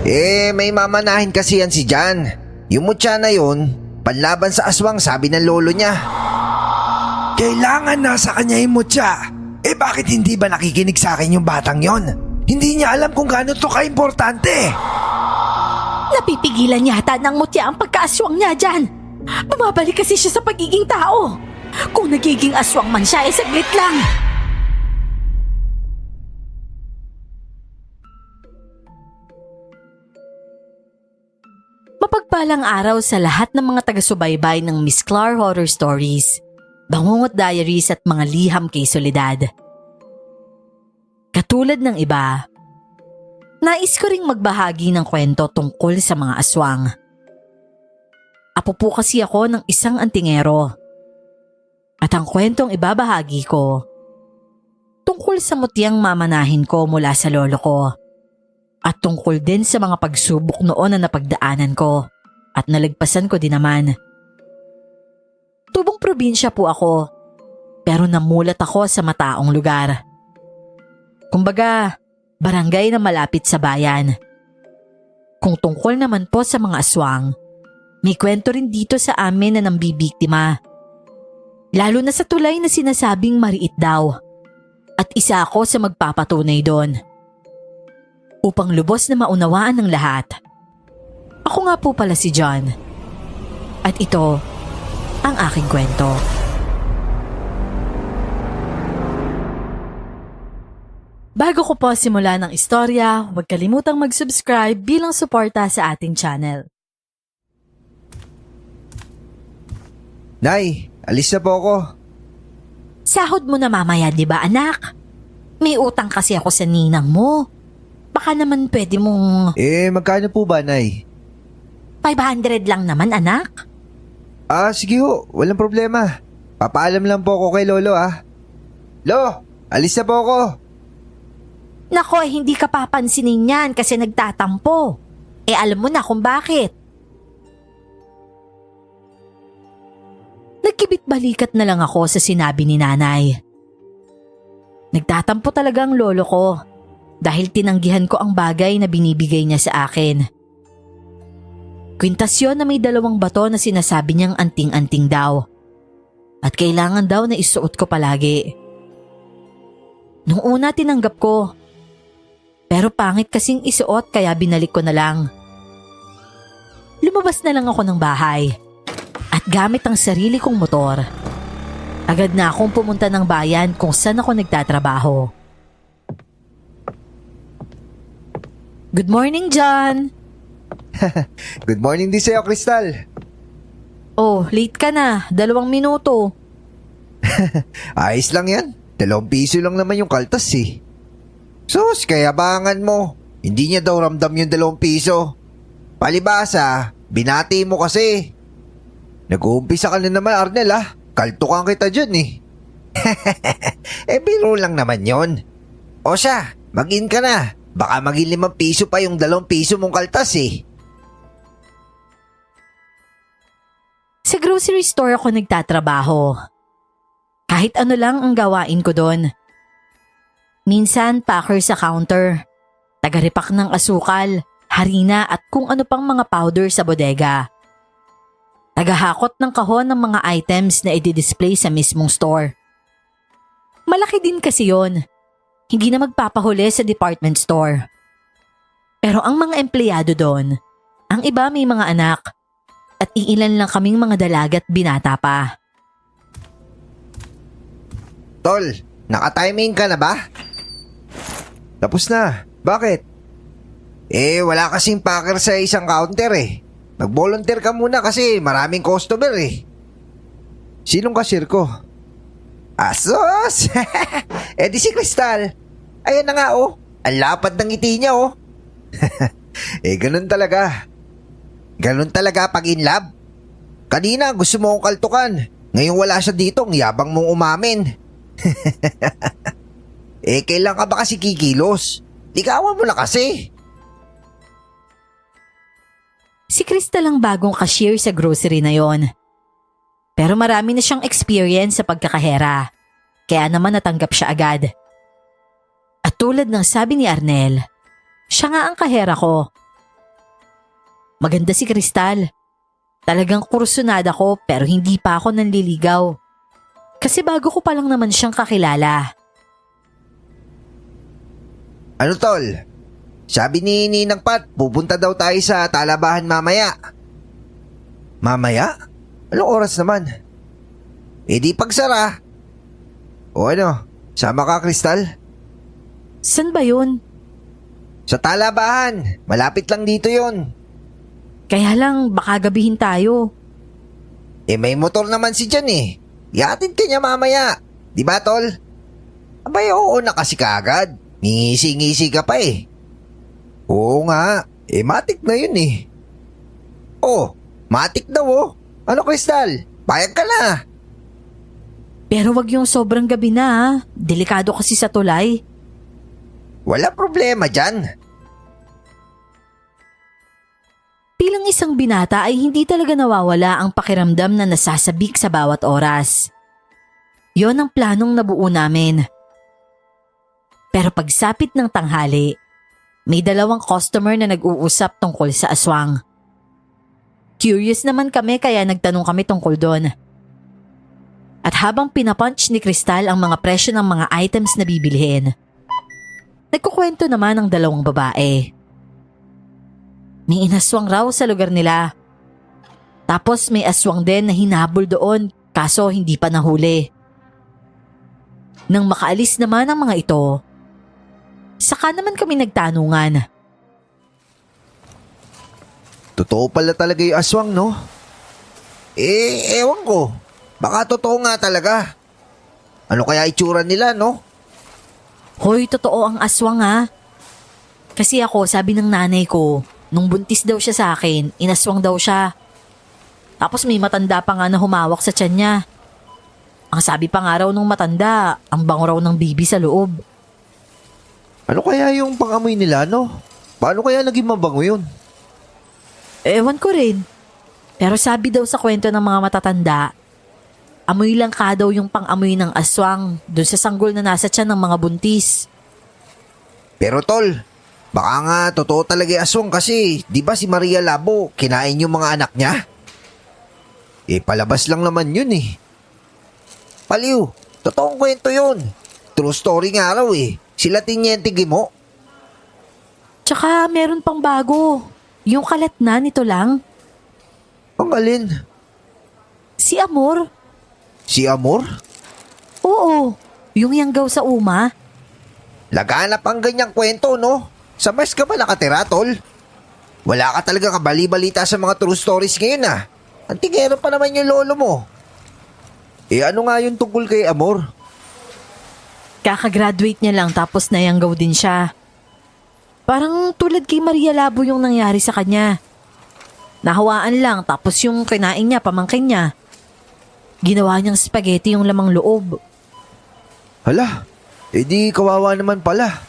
May mamanahin kasi yan si Jan. Yung mutya na yun, panlaban sa aswang sabi ng lolo niya. Kailangan nasa kanya yung mutya. Bakit hindi ba nakikinig sa akin yung batang yon? Hindi niya alam kung gaano to ka-importante. Napipigilan yata ng mutya ang pagkaaswang niya dyan. Bumabalik kasi siya sa pagiging tao. Kung nagiging aswang man siya, saglit lang. Mapagpalang araw sa lahat ng mga taga-subaybay ng Miss Clar Horror Stories, Bangungot Diaries at mga liham kay Soledad. Katulad ng iba, nais ko ring magbahagi ng kwento tungkol sa mga aswang. Apo po kasi ako ng isang antingero. At ang kwentong ibabahagi ko, tungkol sa mutyang mamanahin ko mula sa lolo ko. At tungkol din sa mga pagsubok noon na napagdaanan ko at nalagpasan ko din naman. Tubong probinsya po ako, pero namulat ako sa mataong lugar. Kumbaga, barangay na malapit sa bayan. Kung tungkol naman po sa mga aswang, may kwento rin dito sa amin na nambibiktima. Lalo na sa tulay na sinasabing mariit daw. At isa ako sa magpapatunay doon. Upang lubos na maunawaan ng lahat. Ako nga po pala si John. At ito ang aking kwento. Bago ko po simulan ng istorya, huwag kalimutang mag-subscribe bilang suporta sa ating channel. Nay, alis na po ako. Sahod mo na mamaya, di ba anak? May utang kasi ako sa ninang mo. Baka naman pwede mong... Magkano po ba, Nay? 500 lang naman, anak. Sige ho, walang problema. Papaalam lang po ako kay Lolo Lo, alis na po ako. Nako, hindi ka papansinin yan kasi nagtatampo. Alam mo na kung bakit. Nagkibit-balikat na lang ako sa sinabi ni nanay. Nagtatampo talaga ang lolo ko. Dahil tinanggihan ko ang bagay na binibigay niya sa akin. Kwintasyon na may 2 bato na sinasabi niyang anting-anting daw. At kailangan daw na isuot ko palagi. Nung una tinanggap ko. Pero pangit kasing isuot kaya binalik ko na lang. Lumabas na lang ako ng bahay. At gamit ang sarili kong motor. Agad na akong pumunta ng bayan kung saan ako nagtatrabaho. Good morning, John. Good morning din sa'yo, Crystal. Oh, late ka na. 2 minuto. Ayos lang yan. 2 piso lang naman yung kaltas Sus, kayabangan mo. Hindi niya daw ramdam yung 2 piso. Palibasa, binati mo kasi. Nag-uumpisa ka na naman, Arnel Kaltukan kita dyan biro lang naman yon. O siya, mag-in ka na. Baka maging 5 piso pa yung 2 piso mong kaltas Sa grocery store ako nagtatrabaho. Kahit ano lang ang gawain ko doon. Minsan packer sa counter, tagaripak ng asukal, harina at kung ano pang mga powder sa bodega. Tagahakot ng kahon ng mga items na i-display sa mismong store. Malaki din kasi yon. Hindi na magpapahuli sa department store. Pero ang mga empleyado doon, ang iba may mga anak at iilan lang kaming mga dalaga at binata pa. Tol, naka-timing ka na ba? Tapos na. Bakit? Wala kasing packer sa isang counter Mag-volunteer ka muna kasi maraming customer Sinong cashier ko? Asos! Di si Crystal. Ayan na nga Ang lapad ng ngiti niya ganun talaga. Ganun talaga pag in love. Kanina gusto mo akong kaltukan. Ngayon wala siya dito, ang yabang mong umamin. Kailan ka ba kasi kikilos? Ikawan mo na kasi. Si Crystal ang bagong cashier sa grocery na yon. Pero marami na siyang experience sa pagkakahera. Kaya naman natanggap siya agad. At tulad ng sabi ni Arnel, siya nga ang kahera ko. Maganda si Kristal. Talagang kursunada ko pero hindi pa ako nanliligaw. Kasi bago ko pa lang naman siyang kakilala. Ano tol? Sabi ni Ninang Pat, pupunta daw tayo sa Talabahan mamaya. Mamaya? Anong oras naman? Eh di pagsara. O ano, sama ka Kristal? San ba yun? Sa Talabahan, malapit lang dito yon. Kaya lang baka gabihin tayo. Eh may motor naman si Jan eh. Ihatid ka niya mamaya. Di ba tol? Abay oo na kasi kaagad. Ngisi-ngisi ka pa eh. Oo nga, eh matik na yun eh. Oh, matik daw oh. Ano Kristal? Payag ka na. Pero wag yung sobrang gabi na ha. Delikado kasi sa tulay. Wala problema dyan. Bilang isang binata ay hindi talaga nawawala ang pakiramdam na nasasabik sa bawat oras. Yon ang planong nabuo namin. Pero pagsapit ng tanghali, may dalawang customer na nag-uusap tungkol sa aswang. Curious naman kami kaya nagtanong kami tungkol doon. At habang pinapunch ni Kristal ang mga presyo ng mga items na bibilhin, nagkukwento naman ang dalawang babae. May inaswang raw sa lugar nila. Tapos may aswang din na hinabol doon kaso hindi pa nahuli. Nang makaalis naman ang mga ito, saka naman kami nagtanungan. Totoo pala talaga yung aswang no? Eh, ewan ko. Baka totoo nga talaga. Ano kaya itsura nila no? Hoy, totoo ang aswang ha. Kasi ako, sabi ng nanay ko, nung buntis daw siya sa akin, inaswang daw siya. Tapos may matanda pa nga na humawak sa tiyan niya. Ang sabi pa nga raw nung matanda, ang bango raw ng baby sa loob. Ano kaya yung pangamoy nila no? Paano kaya naging mabango yun? Ewan ko rin. Pero sabi daw sa kwento ng mga matatanda, amoy lang ka daw yung pang-amoy ng aswang dun sa sanggol na nasa tiyan ng mga buntis. Pero tol, baka nga totoo talaga yung aswang kasi di ba si Maria Labo kinain yung mga anak niya? Eh palabas lang naman yun eh. Paliw, totoong kwento yun. True story nga raw eh. Sila Tiniente Gimo. Tsaka meron pang bago. Yung kalat na nito lang. Ang alin? Si Amor. Si Amor? Oo, yung yanggaw sa uma. Laganap ang ganyang kwento no? Sa mas ka ba nakatira tol? Wala ka talaga kabali-balita sa mga true stories ngayon ah. Antingero pa naman yung lolo mo. Eh ano nga yung tungkol kay Amor? Kakagraduate niya lang tapos nayanggaw din siya. Parang tulad kay Maria Labo yung nangyari sa kanya. Nahawaan lang tapos yung kinain niya, pamangkin niya. Ginawa niyang spaghetti yung lamang loob. Hala, edi kawawa naman pala.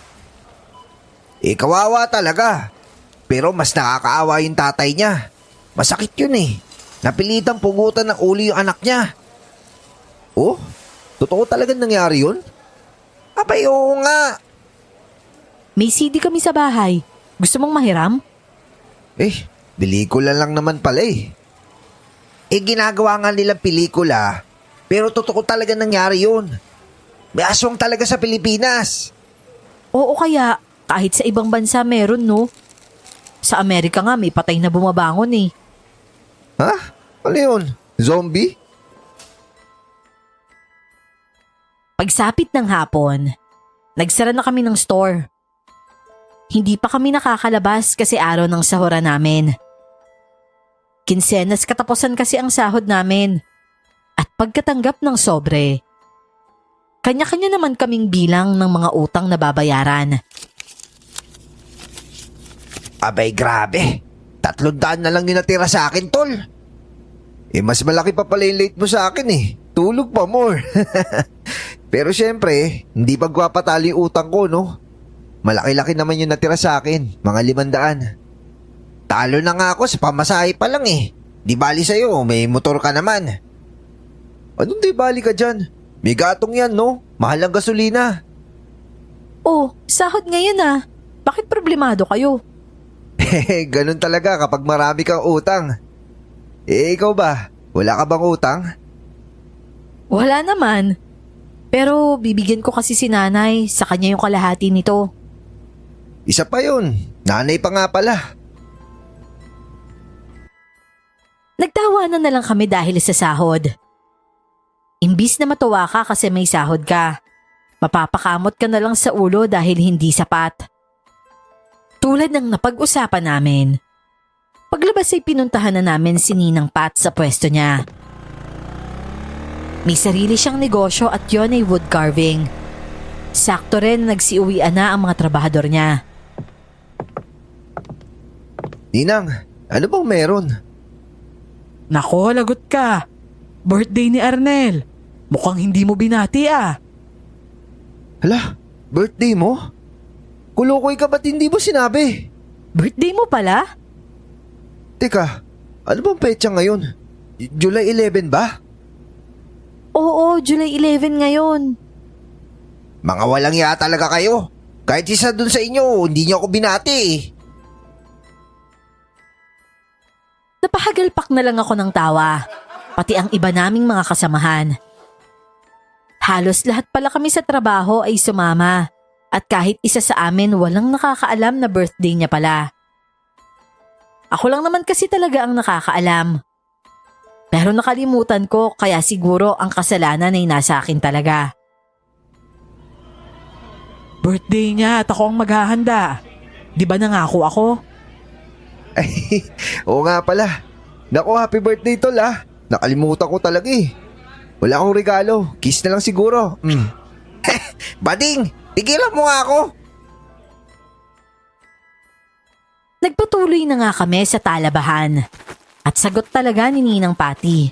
Eh kawawa talaga. Pero mas nakakaawa yung tatay niya. Masakit yun eh. Napilitang pugutan ng ulo yung anak niya. Oh, totoo talagang nangyari yun? Abay oo nga. May CD kami sa bahay. Gusto mong mahiram? Eh, pelikula lang naman pala eh. Eh ginagawa nga nilang pelikula, pero totoo talaga nangyari yun. May aswang talaga sa Pilipinas. Oo kaya, kahit sa ibang bansa meron no? Sa Amerika nga may patay na bumabangon eh. Ha? Ano yun? Zombie? Pagsapit ng hapon, nagsara na kami ng store. Hindi pa kami nakakalabas kasi araw ng sahuran namin. Kinsenas katapusan kasi ang sahod namin. At pagkatanggap ng sobre, kanya-kanya naman kaming bilang ng mga utang na babayaran. Abay grabe. 300 na lang yung natira sa akin, tol. Eh mas malaki pa pala yung late mo sa akin eh. Tulog pa more. Pero syempre, hindi pagpapatali yung utang ko, no? Malaki-laki naman yung natira sa akin, mga 500. Talo na nga ako sa pamasahe pa lang eh. Di bali sa'yo, may motor ka naman. Anong di bali ka dyan? May gatong yan, no? Mahal ang gasolina. Oh, sahod ngayon ah. Bakit problemado kayo? Ganun talaga kapag marami kang utang. Ikaw ba? Wala ka bang utang? Wala naman. Pero bibigyan ko kasi si nanay, sa kanya yung kalahati nito. Isa pa yun. Nanay pa nga pala. Nagtawanan na lang kami dahil sa sahod. Imbis na matuwa ka kasi may sahod ka, mapapakamot ka na lang sa ulo dahil hindi sapat. Tulad ng napag-usapan namin. Paglabas ay pinuntahan na namin si Ninang Pat sa pwesto niya. May sarili siyang negosyo at yon ay wood carving. Sakto rin na nagsiuwian na ang mga trabahador niya. Ninang, ano bang meron? Nako, lagot ka. Birthday ni Arnel. Mukhang hindi mo binati ah. Hala, birthday mo? Kulukoy ka ba't hindi mo sinabi? Birthday mo pala? Teka, ano bang petsa ngayon? July 11 ba? Oo, July 11 ngayon. Mga walang iya talaga kayo. Kahit isa dun sa inyo, hindi niyo ako binati eh. Napahagalpak na lang ako ng tawa, pati ang iba naming mga kasamahan. Halos lahat pala kami sa trabaho ay sumama at kahit isa sa amin walang nakakaalam na birthday niya pala. Ako lang naman kasi talaga ang nakakaalam. Pero nakalimutan ko kaya siguro ang kasalanan ay nasa akin talaga. Birthday niya at ako ang maghahanda. Di ba nangako ako? Ay, oo nga pala. Naku, happy birthday tol ah. Nakalimutan ko talaga eh. Wala akong regalo. Kiss na lang siguro. Bading, tigilan mo nga ako. Nagpatuloy na nga kami sa talabahan at sagot talaga ni Ninang Pati.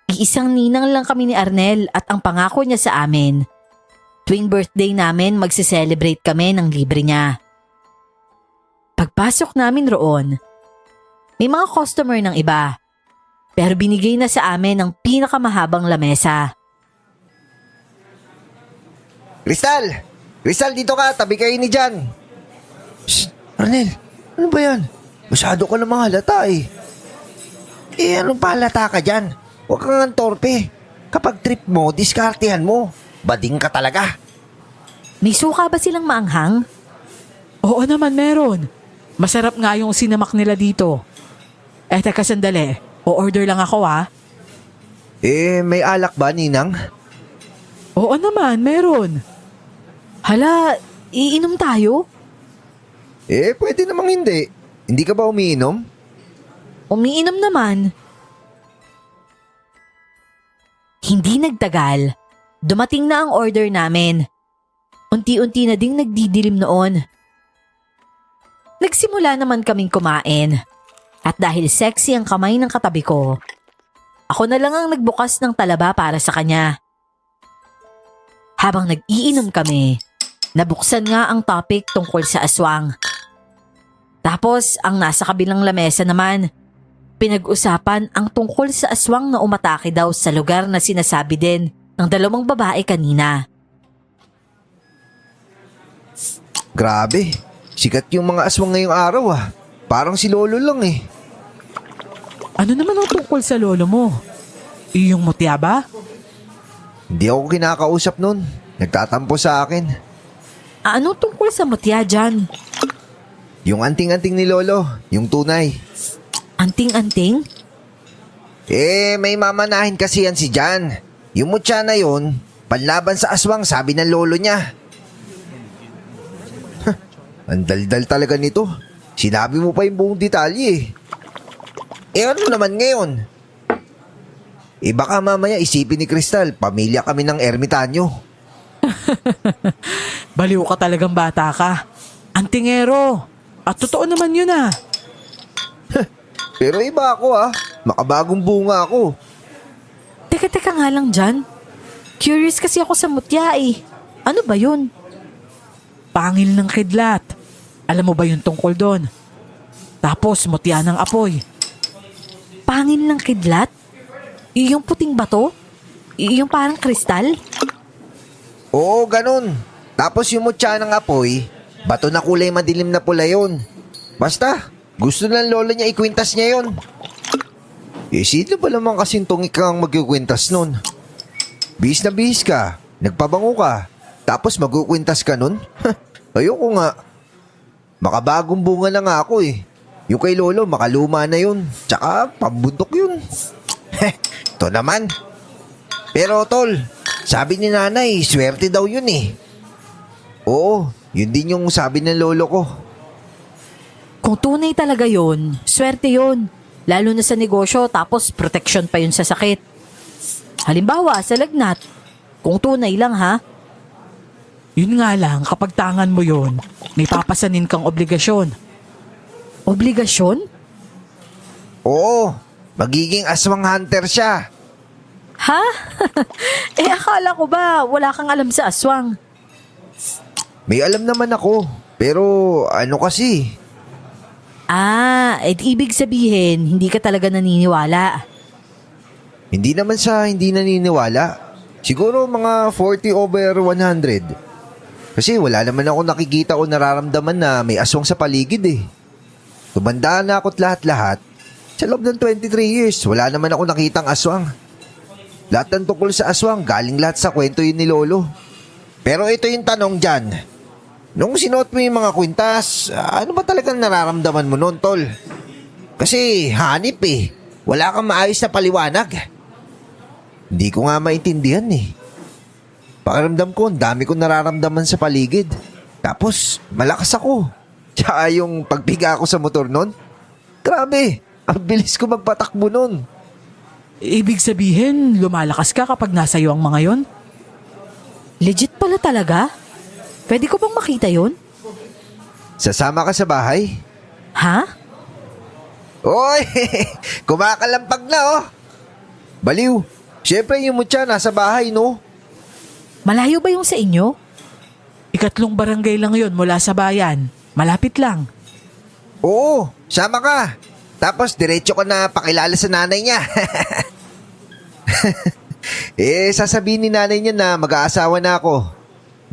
Iisang ninang lang kami ni Arnel at ang pangako niya sa amin, tuwing birthday namin magse-celebrate kami ng libre niya. Pagpasok namin roon, may mga customer ng iba, pero binigay na sa amin ang pinakamahabang lamesa. Crystal! Crystal, dito ka. Tabi kayo ni Jan. Shh! Arnel, ano ba yan? Masyado ka namang halata eh. Anong pahalata ka dyan? Huwag kang antorpe. Kapag trip mo, diskartehan mo. Bading ka talaga. May suka ba silang maanghang? Oo naman meron. Masarap nga yung sinamak nila dito. Teka sandali. O-order lang ako ah. May alak ba, Ninang? Oo naman, meron. Hala, iinom tayo? Pwede namang hindi. Hindi ka ba umiinom? Umiinom naman. Hindi nagtagal. Dumating na ang order namin. Unti-unti na ding nagdidilim noon. Nagsimula naman kaming kumain. At dahil sexy ang kamay ng katabi ko, ako na lang ang nagbukas ng talaba para sa kanya. Habang nag-iinom kami, nabuksan nga ang topic tungkol sa aswang. Tapos ang nasa kabilang lamesa naman, pinag-usapan ang tungkol sa aswang na umatake daw sa lugar na sinasabi din ng dalawang babae kanina. Grabe. Sikat yung mga aswang ngayong araw ah. Parang si Lolo lang eh. Ano naman ang tungkol sa lolo mo? Iyong mutya ba? Hindi ako kinakausap nun. Nagtatampo sa akin. Ano tungkol sa mutya dyan? Yung anting-anting ni Lolo. Yung tunay. Anting-anting? May mamanahin kasi yan si Jan. Yung mutya na yun, panlaban sa aswang sabi ng lolo niya. Ang daldal talaga nito. Sinabi mo pa yung buong detalye eh. Ano naman ngayon? Baka mamaya isipin ni Crystal, pamilya kami ng ermitanyo. Baliw ka talagang bata ka. Antingero. At totoo naman yun ah. Pero iba ako ah. Makabagong bunga ako. Teka nga lang dyan. Curious kasi ako sa mutya eh. Ano ba yun? Pangil ng kidlat. Alam mo ba yung tungkol doon? Tapos mutya ng apoy. Pangil ng kidlat? Yung puting bato? Yung parang kristal? Oo, ganun. Tapos yung mutya ng apoy, bato na kulay madilim na pula yun. Basta, gusto ng lola niya ikwintas niya yon. Sino ba naman kasing tungik kang magkikwintas nun? Bihis na bihis ka, nagpabango ka, tapos magkukwintas ka nun? Ayoko nga. Makabagong bunga na nga ako eh. Yung kay lolo, makaluma na yun. Tsaka, pambundok yun. Ito naman. Pero tol, sabi ni nanay, swerte daw yun eh. Oo, yun din yung sabi ng lolo ko. Kung tunay talaga yun, swerte yun. Lalo na sa negosyo tapos protection pa yun sa sakit. Halimbawa, sa lagnat. Kung tunay lang ha. Yun nga lang, kapag tangan mo yun, may papasanin kang obligasyon. Obligasyon? Oo, magiging aswang hunter siya. Ha? Akala ko ba wala kang alam sa aswang? May alam naman ako, pero ano kasi? Ibig sabihin, hindi ka talaga naniniwala. Hindi naman sa hindi naniniwala. Siguro mga 40 over 100. Kasi wala naman ako nakikita o nararamdaman na may aswang sa paligid eh. Tumanda na ako't lahat-lahat. Sa loob ng 23 years, wala naman ako nakitang aswang. Lahat ng tungkol sa aswang, galing lahat sa kwento yun ni Lolo. Pero ito yung tanong dyan. Nung sinuot mo yung mga kwintas, ano ba talagang nararamdaman mo noon, tol? Kasi hanip eh. Wala kang maayos na paliwanag. Hindi ko nga maintindihan eh. Pakiramdam ko, ang dami kong nararamdaman sa paligid. Tapos, malakas ako. Tsaka yung pagpiga ko sa motor noon, grabe, ang bilis ko magpatakbo noon. Ibig sabihin, lumalakas ka kapag nasa iyo ang mga yon? Legit pala talaga? Pwede ko bang makita yon? Sasama ka sa bahay? Ha? Oy, kumakalampag na oh. Baliw, syempre yung mutya nasa bahay no? Malayo ba yung sa inyo? 3 barangay lang yon mula sa bayan. Malapit lang. Oo, sama ka. Tapos diretso ko na pakilala sa nanay niya. Sasabihin ni nanay niya na mag-aasawa na ako.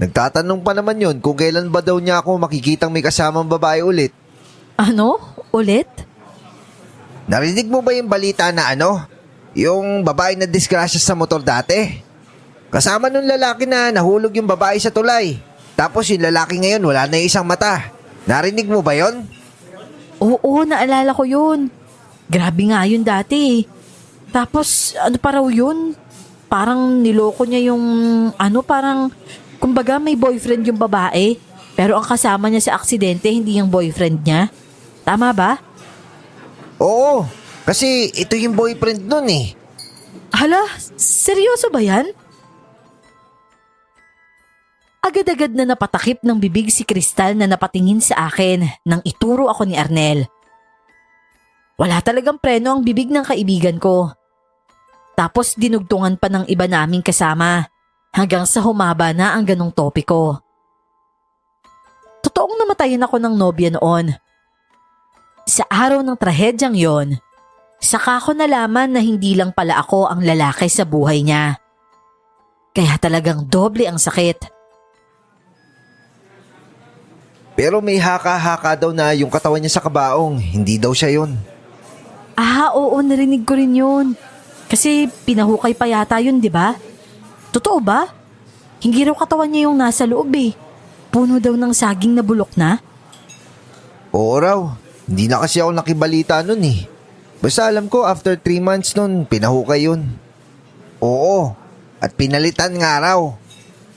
Nagtatanong pa naman yun kung kailan ba daw niya ako makikitang may kasamang babae ulit. Ano? Ulit? Narinig mo ba yung balita na ano? Yung babae na disgrasya sa motor dati? Kasama nung lalaki na nahulog yung babae sa tulay. Tapos yung lalaki ngayon wala na yung isang mata. Narinig mo ba yon? Oo, naalala ko yun. Grabe nga yun dati. Tapos, ano pa raw yun? Parang niloko niya yung, kumbaga may boyfriend yung babae. Pero ang kasama niya sa aksidente, hindi yung boyfriend niya. Tama ba? Oo, kasi ito yung boyfriend nun eh. Hala, seryoso ba yan? Agad-agad na napatakip ng bibig si Kristal na napatingin sa akin nang ituro ako ni Arnel. Wala talagang preno ang bibig ng kaibigan ko. Tapos dinugtungan pa ng iba naming kasama hanggang sa humaba na ang ganong topiko. Totoong namatayan ako ng nobya noon. Sa araw ng trahedyang yon, saka ko nalaman na hindi lang pala ako ang lalaki sa buhay niya. Kaya talagang doble ang sakit. Pero may haka-haka daw na yung katawan niya sa kabaong. Hindi daw siya yun. Oo, narinig ko rin yun. Kasi pinahukay pa yata yun, di ba? Totoo ba? Hindi raw katawan niya yung nasa loob eh. Puno daw ng saging na bulok na. Oo raw. Hindi na kasi ako nakibalita nun eh. Basta alam ko after 3 months nun, pinahukay yun. Oo. At pinalitan nga raw.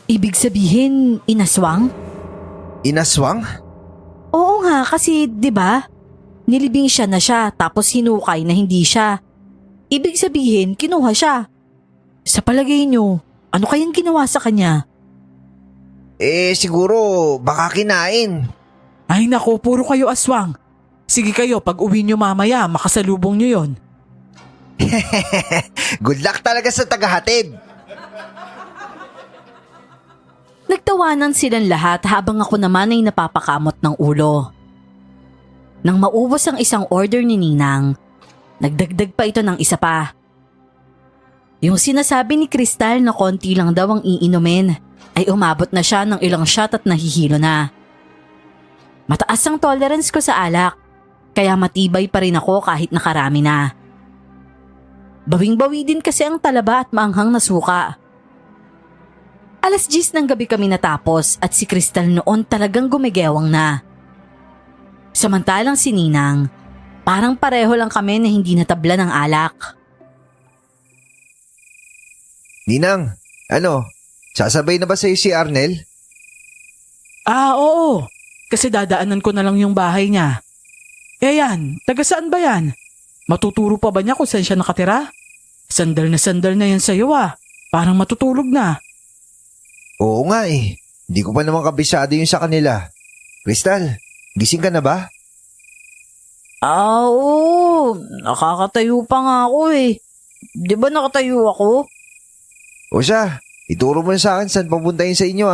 Ibig sabihin, inaswang? Inaswang? Oo nga, kasi 'di ba? Nilibing siya na siya tapos hinukay na hindi siya. Ibig sabihin, kinuha siya. Sa palagay niyo, ano kayang ginawa sa kanya? Siguro baka kinain. Ay nako, puro kayo aswang. Sige kayo, pag uwi nyo mamaya, makasalubong nyo yon. Good luck talaga sa tagahatid. Nagtawanan silang lahat habang ako naman ay napapakamot ng ulo. Nang maubos ang isang order ni Ninang, nagdagdag pa ito ng isa pa. Yung sinasabi ni Kristal na konti lang daw ang iinumin ay umabot na siya ng ilang shot at nahihilo na. Mataas ang tolerance ko sa alak, kaya matibay pa rin ako kahit nakarami na. Bawing-bawi din kasi ang talaba at maanghang na suka. 10:00 ng gabi kami natapos at si Crystal noon talagang gumigewang na. Samantalang si Ninang, parang pareho lang kami na hindi natabla ng alak. Ninang, sasabay na ba sa'yo si Arnel? Oo. Kasi dadaanan ko na lang yung bahay niya. Yan, taga saan ba yan? Matuturo pa ba niya kung saan siya nakatira? Sandal na yan sa'yo Parang matutulog na. Oo nga eh. Hindi ko pa naman kabisado yung sa kanila. Crystal, gising ka na ba? Oo, nakakatayo pa nga ako eh. Di ba nakatayo ako? O siya, ituro mo na sa akin saan papuntahin sa inyo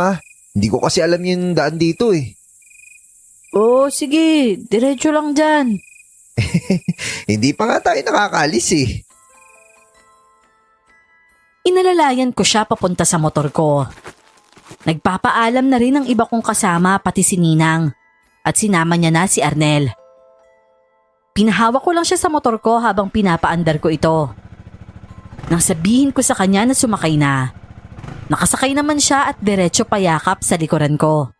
Hindi ko kasi alam yung daan dito eh. Oo, sige, diretso lang dyan. Hindi pa nga tayo nakakalis eh. Inalalayan ko siya papunta sa motor ko. Nagpapaalam na rin ang iba kong kasama pati si Ninang at sinama niya na si Arnel. Pinahawak ko lang siya sa motor ko habang pinapaandar ko ito. Nang sabihin ko sa kanya na sumakay na, nakasakay naman siya at diretso payakap sa likuran ko.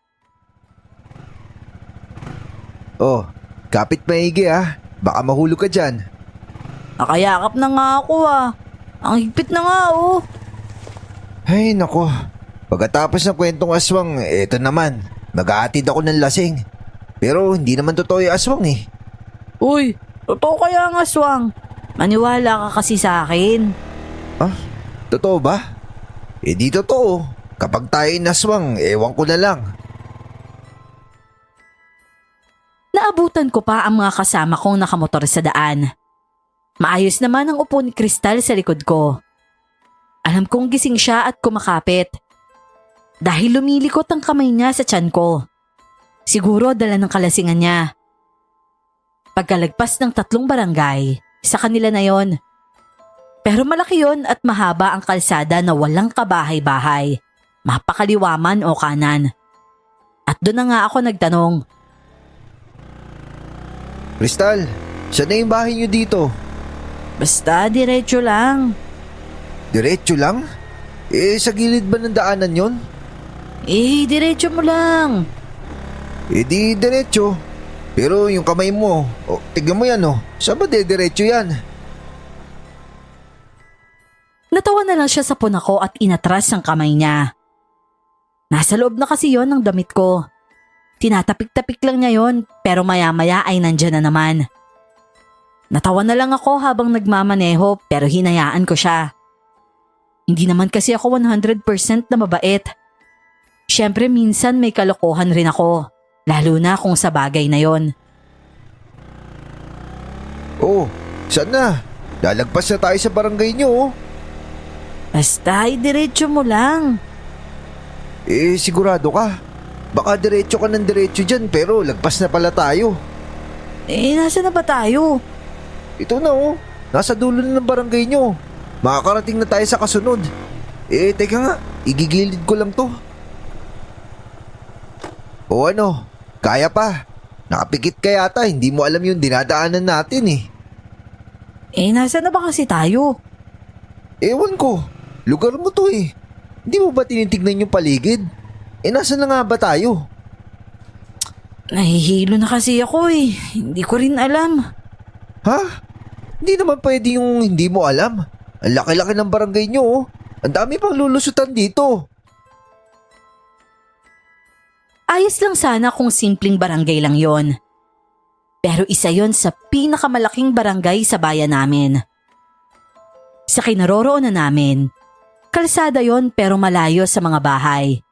Oh, kapit maigi Baka mahulog ka dyan. Nakayakap na nga ako Ang higpit na nga Ay nako, pagkatapos ng kwentong aswang, eto naman, mag-aatid ako ng lasing. Pero hindi naman totoo yung aswang eh. Uy, totoo kaya ang aswang? Maniwala ka kasi sa akin. Totoo ba? Di totoo. Kapag tayo inaswang, ewan ko na lang. Naabutan ko pa ang mga kasama kong nakamotor sa daan. Maayos naman ang upo ni Crystal sa likod ko. Alam kong gising siya at kumakapit. Dahil lumilikot ang kamay niya sa tiyan ko. Siguro dala ng kalasingan niya. Pagkalagpas ng 3 barangay, sa kanila na yon. Pero malaki yon at mahaba ang kalsada na walang kabahay-bahay. Mapakaliwa man o kanan. At doon na nga ako nagtanong. Crystal, saan na yung bahay niyo dito? Basta diretso lang. Diretso lang? Sa gilid ba ng daanan yon? Diretso mo lang. Di diretso. Pero yung kamay mo, tignan mo yan Saan ba diretso yan? Natawa na lang siya sa puna ko at inatras ang kamay niya. Nasa loob na kasi yon ng damit ko. Tinatapik-tapik lang niya yon pero maya-maya ay nandyan na naman. Natawa na lang ako habang nagmamaneho pero hinayaan ko siya. Hindi naman kasi ako 100% na mabait. Siyempre minsan may kalokohan rin ako, lalo na kung sa bagay na yon. Oh, saan na? Lalagpas na tayo sa barangay niyo Basta diretso mo lang. Sigurado ka? Baka diretso ka ng diretso dyan pero lagpas na pala tayo. Nasa na ba tayo? Ito na nasa dulo na ng barangay nyo. Makakarating na tayo sa kasunod. Teka nga, igigilid ko lang to. O kaya pa. Nakapikit ka yata, hindi mo alam yung dinadaanan natin eh. Nasa na ba kasi tayo? Ewan ko, lugar mo to eh. Hindi mo ba tinitignan yung paligid? Nasa na nga ba tayo? Nahihilo na kasi ako eh. Hindi ko rin alam. Ha? Hindi naman pwede yung hindi mo alam. Ang laki-laki ng barangay nyo Ang dami pang lulusutan dito. Ayos lang sana kung simpleng barangay lang yon. Pero isa yon sa pinakamalaking barangay sa bayan namin. Sa kinaroroonan namin, kalsada yon pero malayo sa mga bahay.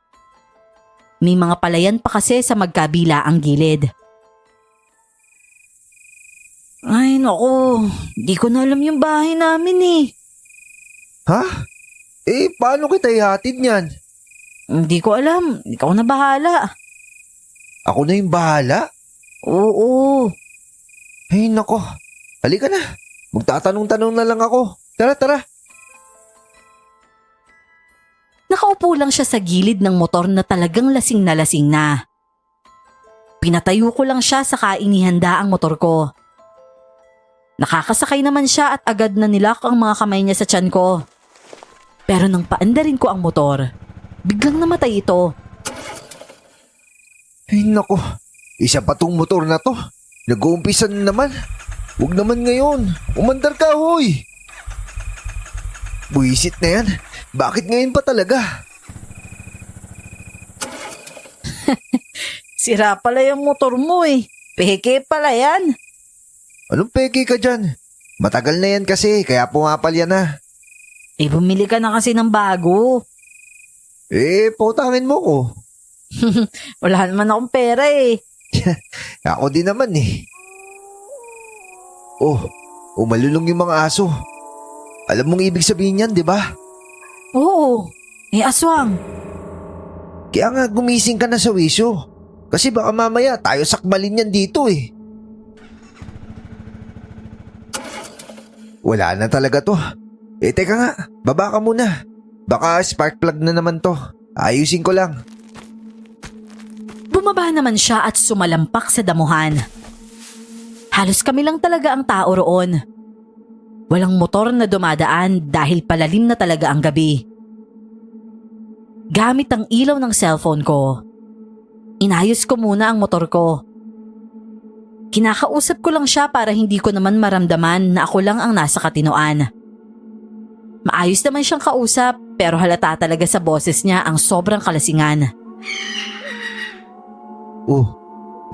May mga palayan pa kasi sa magkabila ang gilid. Ay naku, di ko na alam yung bahay namin eh. Ha? Paano kita ihatid niyan? Hindi ko alam, ikaw na bahala. Ako na yung bahala? Oo. Ay nako, halika na. Magtatanong-tanong na lang ako. Tara. Nakaupo lang siya sa gilid ng motor na talagang lasing na lasing na. Pinatayo ko lang siya sa inihanda ang motor ko. Nakakasakay naman siya at agad na nilak ang mga kamay niya sa tiyan ko. Pero nang paandarin ko ang motor, biglang namatay ito. Ay nako, isa pa tong motor na to. Nag-uumpisa na naman. Huwag naman ngayon. Umandar ka, hoy. Buisit na yan. Bakit ngayon pa talaga? Sira pala yung motor mo eh. Peke pala yan. Anong peke ka dyan? Matagal na yan kasi, kaya pumapalya na. Eh bumili ka na kasi ng bago. Pautangin mo ko. Wala naman akong pera eh. Ako din naman eh. Oh, umalulong yung mga aso. Alam mong ibig sabihin yan, di ba? Oo, aswang. Kaya nga gumising ka na sa wisyo. Kasi baka mamaya tayo sakbalin yan dito eh. Wala na talaga to. Teka nga, baba ka muna. Baka spark plug na naman to. Ayusin ko lang. Bumaba naman siya at sumalampak sa damuhan. Halos kami lang talaga ang tao roon. Walang motor na dumadaan dahil palalim na talaga ang gabi. Gamit ang ilaw ng cellphone ko, inayos ko muna ang motor ko. Kinakausap ko lang siya para hindi ko naman maramdaman na ako lang ang nasa katinoan. Maayos naman siyang kausap pero halata talaga sa boses niya ang sobrang kalasingan. Oh,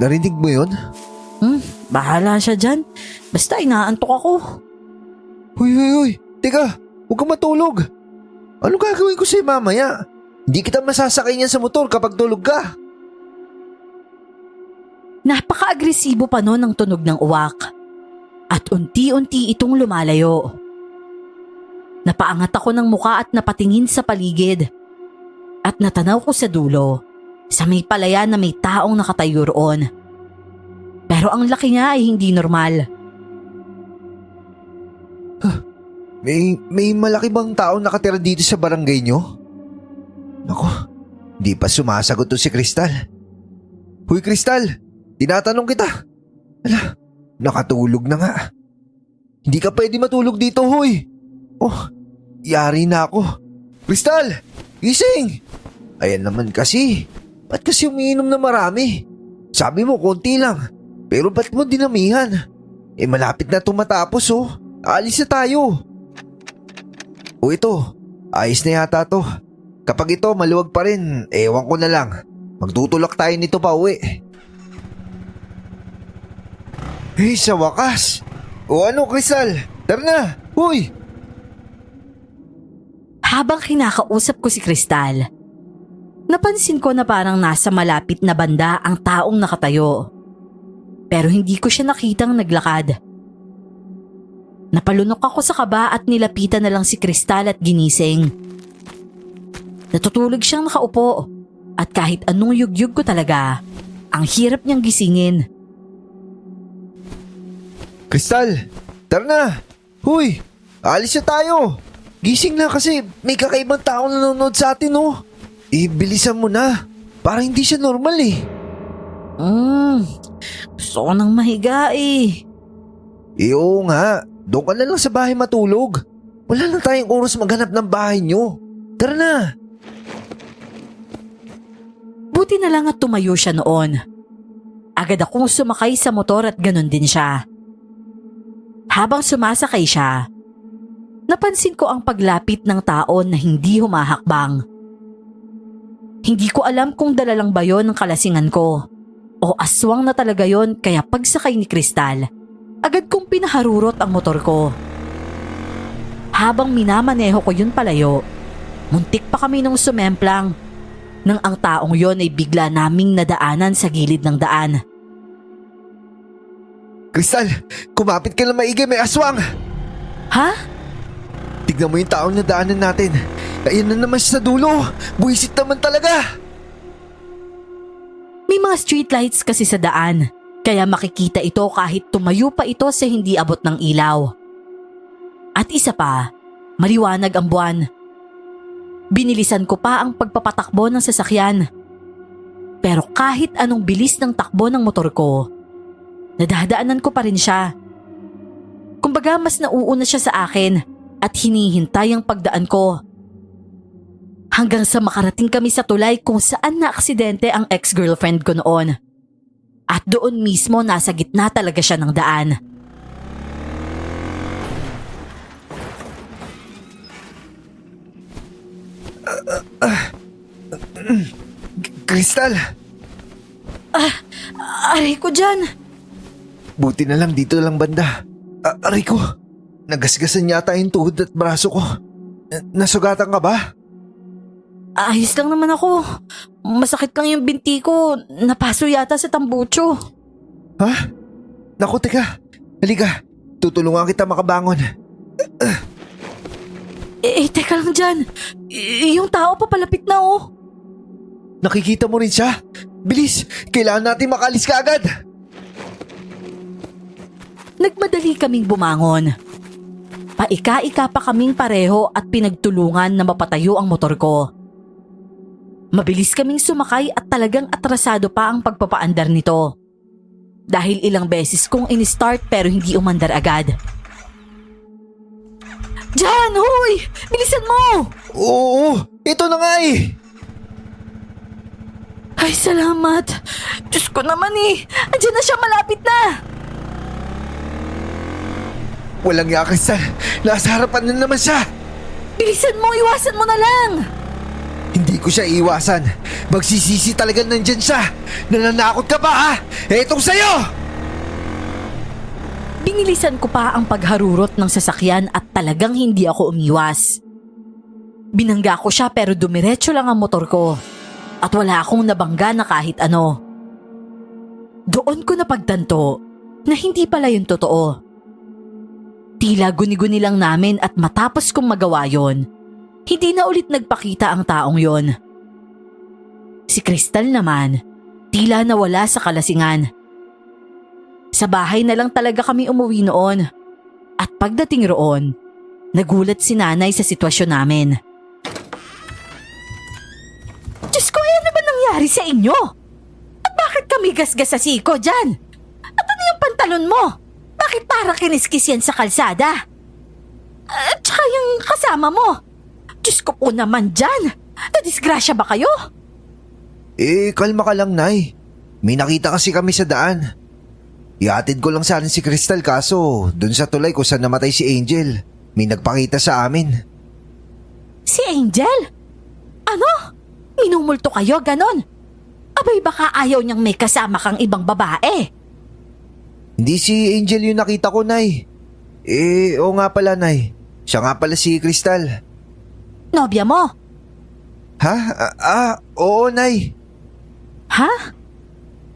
narinig mo yun? Bahala siya dyan. Basta inaantok ako. Hoy. Teka, huwag kang matulog. Ano gagawin ko sa'yo mamaya? Hindi kita masasakay niyan sa motor kapag tulog ka. Napaka-agresibo pa noon ang tunog ng uwak. At unti-unti itong lumalayo. Napaangat ako ng muka at napatingin sa paligid. At natanaw ko sa dulo, sa may palayan na may taong nakatayo roon. Pero ang laki niya ay hindi normal. May malaki bang tao nakatira dito sa barangay nyo? Naku, di pa sumasagot to si Crystal. Huy Crystal, tinatanong kita. Ala, nakatulog na nga. Hindi ka pwede matulog dito, huy. Oh, yari na ako. Crystal, gising! Ayan naman kasi. Ba't kasi umiinom na marami? Sabi mo konti lang. Pero ba't mo dinamihan? Malapit na tumatapos oh. Alis na tayo. O ito, ayos na yata to. Kapag ito maluwag pa rin, ewan ko na lang. Magtutulak tayo nito pa uwi. Sa wakas. O ano, Crystal? Tara na, huy! Habang kinakausap ko si Crystal, napansin ko na parang nasa malapit na banda ang taong nakatayo. Pero hindi ko siya nakitang naglakad. Napalunok ako sa kaba at nilapitan na lang si Crystal at ginising. Natutulog siyang nakaupo at kahit anong yugyug ko talaga, ang hirap niyang gisingin. Crystal, tara na! Huy, alis na tayo! Gising na kasi may kakaibang taong nanonood sa atin oh. Bilisan mo na. Parang hindi siya normal eh. Gusto ko nang mahiga eh. Oo nga, doon ka na lang sa bahay matulog. Wala na tayong oras maghanap ng bahay nyo. Tara na! Buti na lang at tumayo siya noon. Agad akong sumakay sa motor at ganun din siya. Habang sumasakay siya, napansin ko ang paglapit ng tao na hindi humahakbang. Hindi ko alam kung dala lang ba yon ng kalasingan ko o aswang na talaga yon kaya pagsakay ni Crystal, agad kong pinaharurot ang motor ko. Habang minamaneho ko yun palayo, muntik pa kami nung sumemplang nang ang taong yon ay bigla naming nadaanan sa gilid ng daan. Crystal, kumapit ka na maigi, may aswang! Ha? Tignan mo yung taong nadaanan natin. Ayun na naman siya sa dulo. Buwisit naman talaga. May mga streetlights kasi sa daan, kaya makikita ito kahit tumayo pa ito sa hindi abot ng ilaw. At isa pa, maliwanag ang buwan. Binilisan ko pa ang pagpapatakbo ng sasakyan. Pero kahit anong bilis ng takbo ng motor ko, nadadaanan ko pa rin siya. Kumbaga mas nauuna siya sa akin at hinihintay ang pagdaan ko. Hanggang sa makarating kami sa tulay kung saan na-aksidente ang ex-girlfriend ko noon. At doon mismo nasa gitna talaga siya ng daan. Crystal, Aray ko dyan! buti na lang dito lang banda. Aray ko, nagasgasan yata yung tuhod at braso ko. Nasugatan ka ba? Ayos lang naman ako. Masakit lang yung binti ko. Napaso yata sa tambucho. Ha? Naku, teka. Halika, tutulungan kita makabangon. Teka lang dyan. Yung tao papalapit na oh. Nakikita mo rin siya? Bilis, kailangan natin makalis ka agad. Nagmadali kaming bumangon. Paika-ika pa kaming pareho at pinagtulungan na mapatayo ang motor ko. Mabilis kaming sumakay at talagang atrasado pa ang pagpapaandar nito. Dahil ilang beses kong in-start pero hindi umandar agad. Jan, huy! Bilisan mo! Oo, ito na nga eh. Ay, salamat. Diyos ko naman eh. Andiyan na siya, malapit na. Walang ya, Crystal. Nasa harapan na naman siya. Bilisan mo, iwasan mo na lang. Hindi ko siya iwasan. Magsisisi talaga nandyan siya. Nananakot ka ba ha? Etong sa'yo! Binilisan ko pa ang pagharurot ng sasakyan at talagang hindi ako umiwas. Binangga ko siya pero dumiretso lang ang motor ko. At wala akong nabangga na kahit ano. Doon ko napagtanto na hindi pala yung totoo. Tila guni-guni lang namin at matapos kong magawa yon, hindi na ulit nagpakita ang taong yon. Si Crystal naman, tila nawala sa kalasingan. Sa bahay na lang talaga kami umuwi noon. At pagdating roon, nagulat si nanay sa sitwasyon namin. Diyos ko, ano ba nangyari sa inyo? At bakit kami gasgas sa siko dyan? At ano yung pantalon mo? Bakit para kiniskis yan sa kalsada? At saka yung kasama mo. Diyos ko po naman dyan. Nadisgrasya ba kayo? Kalma ka lang, Nay. May nakita kasi kami sa daan. Ihatid ko lang sana si Crystal kaso dun sa tulay kung saan namatay si Angel, may nagpakita sa amin. Si Angel? Ano? Minumulto kayo, ganon? Abay baka ayaw niyang may kasama kang ibang babae. Hindi si Angel yung nakita ko, Nay. Oo nga pala, Nay. Siya nga pala si Crystal. Nobya mo? Ha? Oo, Nay. Ha?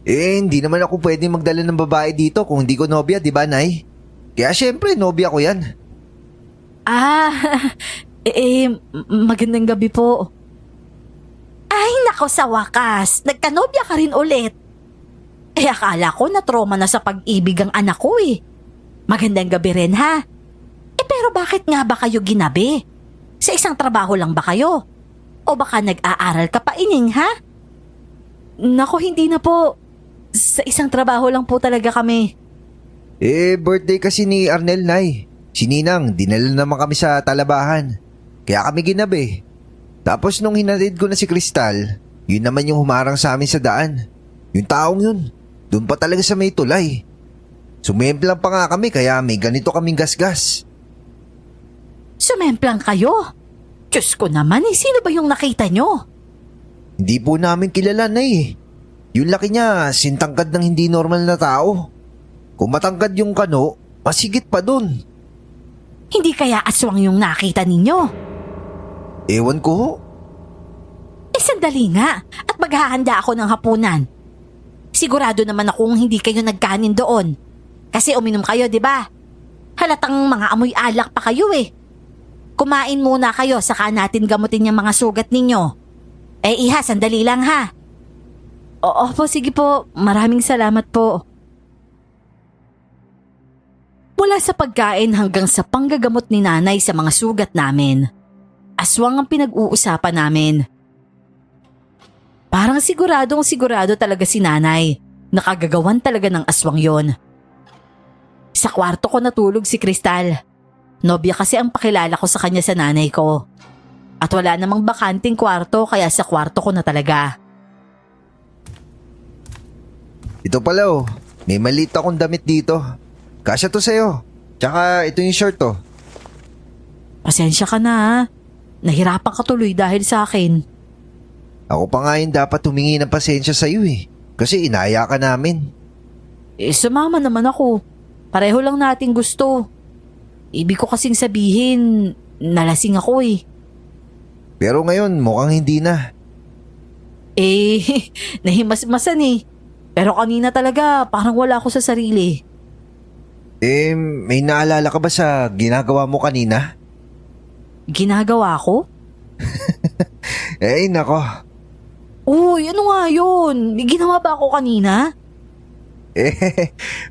Hindi naman ako pwedeng magdala ng babae dito kung hindi ko nobya, di ba, Nay? Kaya syempre, nobya ko yan. Magandang gabi po. Ay, nako sa wakas. Nagkanobya ka rin ulit. Akala ko na trauma na sa pag-ibig ang anak ko eh. Magandang gabi rin ha. Pero bakit nga ba kayo ginabi? Sa isang trabaho lang ba kayo? O baka nag-aaral ka pa ining ha? Nako, hindi na po. Sa isang trabaho lang po talaga kami. Birthday kasi ni Arnel, Nay. Si Ninang, dinala naman kami sa talabahan. Kaya kami ginabi. Tapos nung hinatid ko na si Crystal, yun naman yung humarang sa amin sa daan. Yung taong yun, doon pa talaga sa may tulay. Sumemplang pa nga kami kaya may ganito kaming gasgas. Sumemplang kayo? Diyos ko naman sino ba yung nakita nyo? Hindi po namin kilala, Nay. Yung laki niya, sintangkad ng hindi normal na tao. Kung matangkad yung kano, masigit pa dun. Hindi kaya aswang yung nakita ninyo? Ewan ko. Sandali nga at maghahanda ako ng hapunan. Sigurado naman akong hindi kayo nagkanin doon. Kasi uminom kayo, di ba? Halatang mga amoy alak pa kayo eh. Kumain muna kayo saka natin gamutin yung mga sugat ninyo. Iha, sandali lang ha. Oo po, sige po. Maraming salamat po. Mula sa pagkain hanggang sa panggagamot ni nanay sa mga sugat namin, aswang ang pinag-uusapan namin. Parang sigurado talaga si nanay. Nakagagawan talaga ng aswang yon. Sa kwarto ko natulog si Kristal. Nobya kasi ang pakilala ko sa kanya sa nanay ko. At wala namang bakanting kwarto kaya sa kwarto ko na talaga. Ito pala oh, may maliit akong damit dito. Kasya to sa'yo. Tsaka ito yung shirt oh. Pasensya ka na ha. Nahirapan ka tuloy dahil sa akin. Ako pa nga yung dapat humingi ng pasensya sa'yo eh. Kasi inaya ka namin. Sumama naman ako. Pareho lang nating gusto. Ibig ko kasing sabihin, nalasing ako eh. Pero ngayon mukhang hindi na. Nahimasmasan eh. Pero kanina talaga parang wala ako sa sarili. May naalala ka ba sa ginagawa mo kanina? Ginagawa ko? Nako. Uy, ano nga yun? May ginawa ba ako kanina?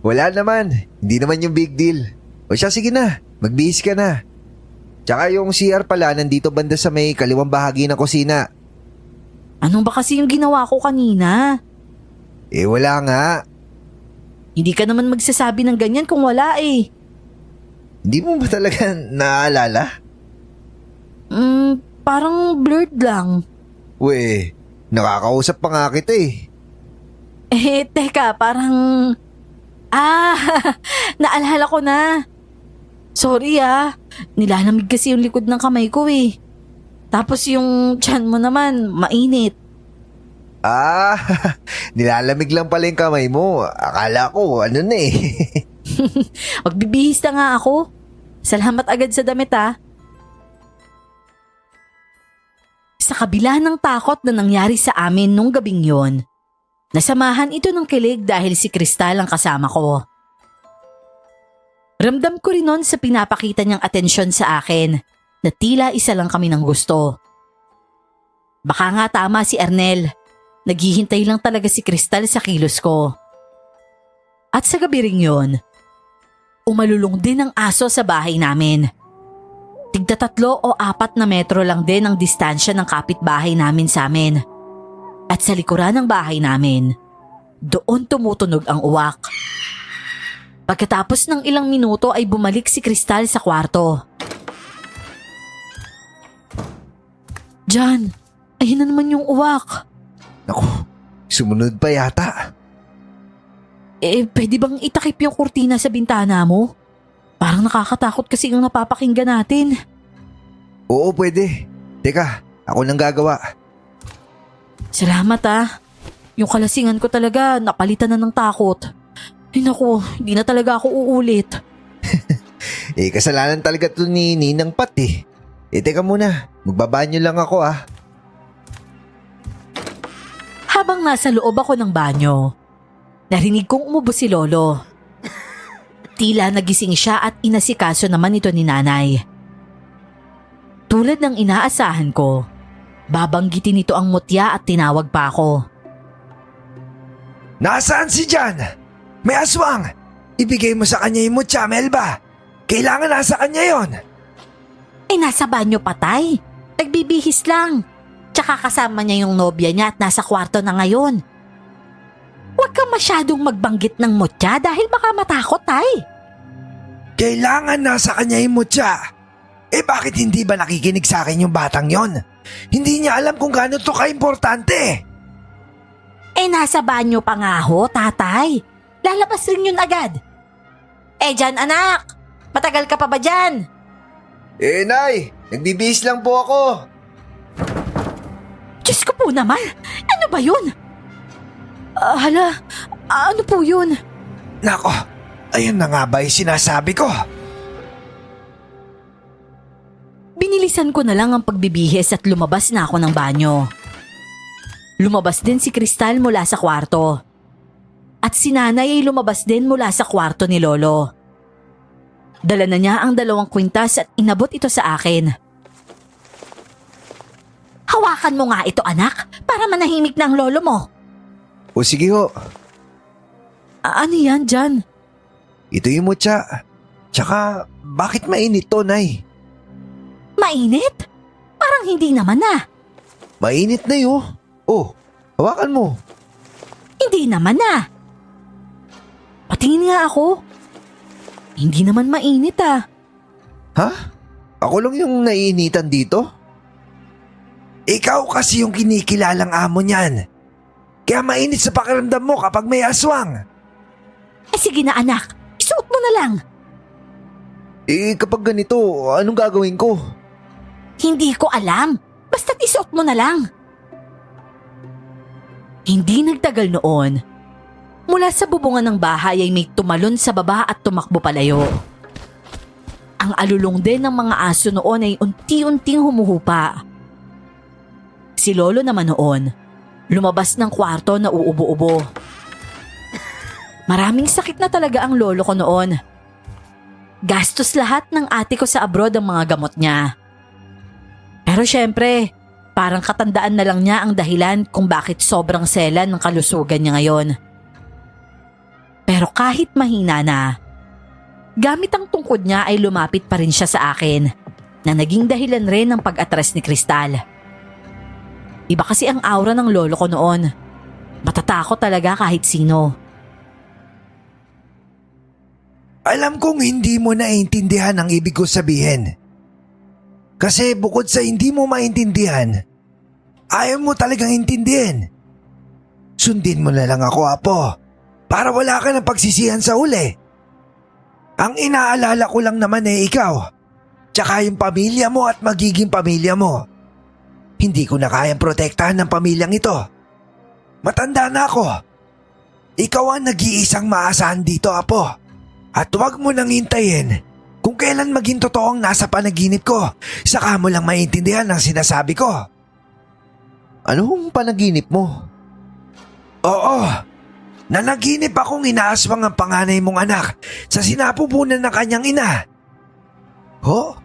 Wala naman. Hindi naman yung big deal. O siya, sige na. Magbihis ka na. Tsaka yung CR pala nandito banda sa may kaliwang bahagi ng kusina. Anong ba kasi yung ginawa ko kanina? Wala nga. Hindi ka naman magsasabi ng ganyan kung wala eh. Hindi mo ba talaga naalala? Parang blurred lang. We, nakakausap pa nga kita eh. Teka, parang... naalala ko na. Sorry nilalamig kasi yung likod ng kamay ko eh. Tapos yung tiyan mo naman, mainit. Nilalamig lang pala yung kamay mo. Akala ko, ano na eh. Magbibihis na nga ako. Salamat agad sa damit Sa kabila ng takot na nangyari sa amin nung gabing yon, nasamahan ito ng kilig dahil si Kristal ang kasama ko. Ramdam ko rin nun sa pinapakita niyang atensyon sa akin na tila isa lang kami ng gusto. Baka nga tama si Ernel. Naghihintay lang talaga si Kristal sa kilos ko. At sa gabi ring yun, umalulong din ang aso sa bahay namin. Tigda 3 o 4 na metro lang din ang distansya ng kapitbahay namin sa amin. At sa likuran ng bahay namin, doon tumutunog ang uwak. Pagkatapos ng ilang minuto ay bumalik si Kristal sa kwarto. Jan, ayun na naman yung uwak. Naku, sumunod pa yata. Pwede bang itakip yung kurtina sa bintana mo? Parang nakakatakot kasi yung napapakinggan natin. Oo, pwede. Teka, ako nang gagawa. Salamat Yung kalasingan ko talaga napalitan na ng takot. Ay naku, hindi na talaga ako uulit. Kasalanan talaga to ni Ninang Pat eh. Teka muna, magbabanyo lang ako Habang nasa loob ako ng banyo, narinig kong umubo si Lolo. Tila nagising siya at inasikaso naman ito ni nanay. Tulad ng inaasahan ko, babanggitin nito ang mutya at tinawag pa ako. Nasaan si Jan? May aswang! Ibigay mo sa kanya yung mutya, Melba. Kailangan nasa kanya yon. Nasa banyo patay. Nagbibihis lang. Tsaka kasama niya yung nobya niya at nasa kwarto na ngayon. Huwag kang masyadong magbanggit ng mutya dahil baka matakot Kailangan nasa kanya yung mutya. Bakit hindi ba nakikinig sa akin yung batang yon? Hindi niya alam kung gaano to kaimportante. Nasa banyo pa nga ho, tatay. Lalabas rin yun agad. Jan anak, matagal ka pa ba dyan? Nay, nagbibihis lang po ako. Diyos ko po naman, ano ba yun? Hala, ano po yun? Nako, ayun na nga ba yung sinasabi ko? Binilisan ko na lang ang pagbibihis at lumabas na ako ng banyo. Lumabas din si Kristal mula sa kwarto. At si nanay ay lumabas din mula sa kwarto ni Lolo. Dala na niya ang 2 kwintas at inabot ito sa akin. Hawakan mo nga ito anak, para manahimik na ang lolo mo. O sige ho, Ano yan Jan? ito yung mutya. Tsaka, bakit mainit to, Nay? Mainit? Parang hindi naman Mainit na yun. Oh, Hawakan mo. Hindi naman ah. Patingin nga ako. Hindi naman mainit ah. Ha? Ako lang yung naiinitan dito? Ikaw kasi yung kinikilalang amo niyan. Kaya mainit sa pakiramdam mo kapag may aswang. Eh sige na anak, isuot mo na lang. Eh kapag ganito, anong gagawin ko? Hindi ko alam. Basta't isuot mo na lang. Hindi nagtagal noon. Mula sa bubungan ng bahay ay may tumalon sa baba at tumakbo palayo. Ang alulong din ng mga aso noon ay unti-unting humuhupa. Si Lolo naman noon, lumabas ng kwarto na uubo-ubo. Maraming sakit na talaga ang lolo ko noon. Gastos lahat ng ate ko sa abroad ang mga gamot niya. Pero syempre, parang katandaan na lang niya ang dahilan kung bakit sobrang selan ng kalusugan niya ngayon. Pero kahit mahina na, gamit ang tungkod niya ay lumapit pa rin siya sa akin na naging dahilan rin ng pag-atras ni Kristal. Iba kasi ang aura ng lolo ko noon. Matatakot talaga kahit sino. Alam kong hindi mo naiintindihan ang ibig ko sabihin. Kasi bukod sa hindi mo maintindihan, ayaw mo talagang intindihin. Sundin mo na lang ako, Apo, para wala ka ng pagsisihan sa uli. Ang inaalala ko lang naman ikaw, tsaka yung pamilya mo at magiging pamilya mo. Hindi ko na kayang protektahan ng pamilyang ito. Matanda na ako. Ikaw ang nag-iisang maasahan dito, Apo. At huwag mo nang hintayin kung kailan maging totoong nasa panaginip ko, saka mo lang maintindihan ang sinasabi ko. Anong panaginip mo? Oo, nanaginip akong inaaswang ang panganay mong anak sa sinapupunan ng kanyang ina. Ho?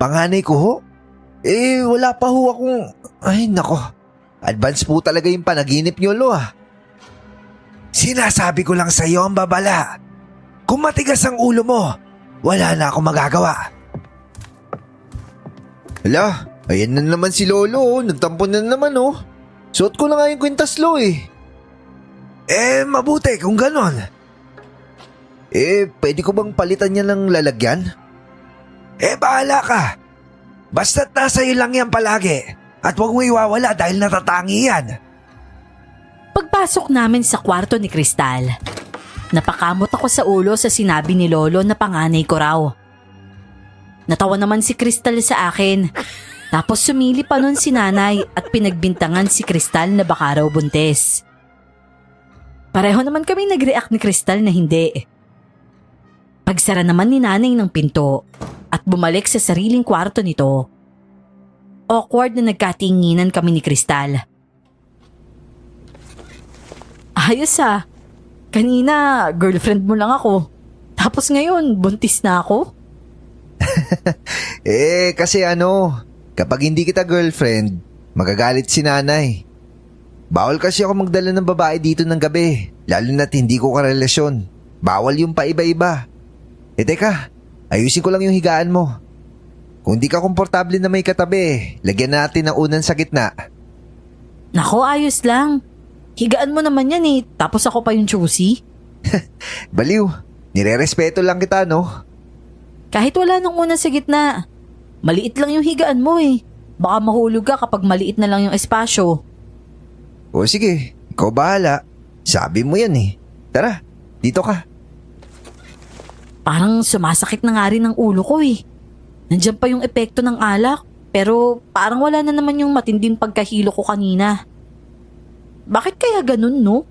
Panganay ko ho? Eh, wala pa ho akong... Ay, nako. Advance po talaga yung panaginip niyo, Lo ah. Sinasabi ko lang sa iyo ang babala. Kung matigas ang ulo mo, wala na akong magagawa. Hala, ayan na naman si Lolo oh. Nagtampo na naman oh. Suot ko na nga yung kwintas, Lo eh. Mabuti kung ganon. Pwede ko bang palitan niya ng lalagyan? Bahala ka. Basta't nasa iyo lang yan palagi at huwag mo iwawala dahil natatangi yan. Pagpasok namin sa kwarto ni Kristal, napakamot ako sa ulo sa sinabi ni Lolo na panganay ko raw. Natawa naman si Kristal sa akin. Tapos sumili pa nun si nanay at pinagbintangan si Kristal na baka raw buntis. Pareho naman kami nag-react ni Kristal na hindi. Pagsara naman ni nanay ng pinto at bumalik sa sariling kwarto nito, awkward na nagkatinginan kami ni Kristal. Ayos ah. Kanina, girlfriend mo lang ako. Tapos ngayon, buntis na ako? Kasi kapag hindi kita girlfriend, magagalit si nanay. Bawal kasi ako magdala ng babae dito ng gabi, lalo na't hindi ko karelasyon. Bawal yung paiba-iba. Teka, ayusin ko lang yung higaan mo. Kung di ka komportable na may katabi, lagyan natin ng unan sa gitna. Nako, ayos lang. Higaan mo naman yan eh, tapos ako pa yung choosy. Baliw, nire-respeto lang kita no? Kahit wala nang unan sa gitna, maliit lang yung higaan mo eh. Baka mahulog ka kapag maliit na lang yung espasyo. O sige, ikaw bahala. Sabi mo yan eh. Tara, dito ka. Parang sumasakit na nga rin ang ulo ko eh. Nandiyan pa yung epekto ng alak, pero parang wala na naman yung matinding pagkahilo ko kanina. Bakit kaya ganun no?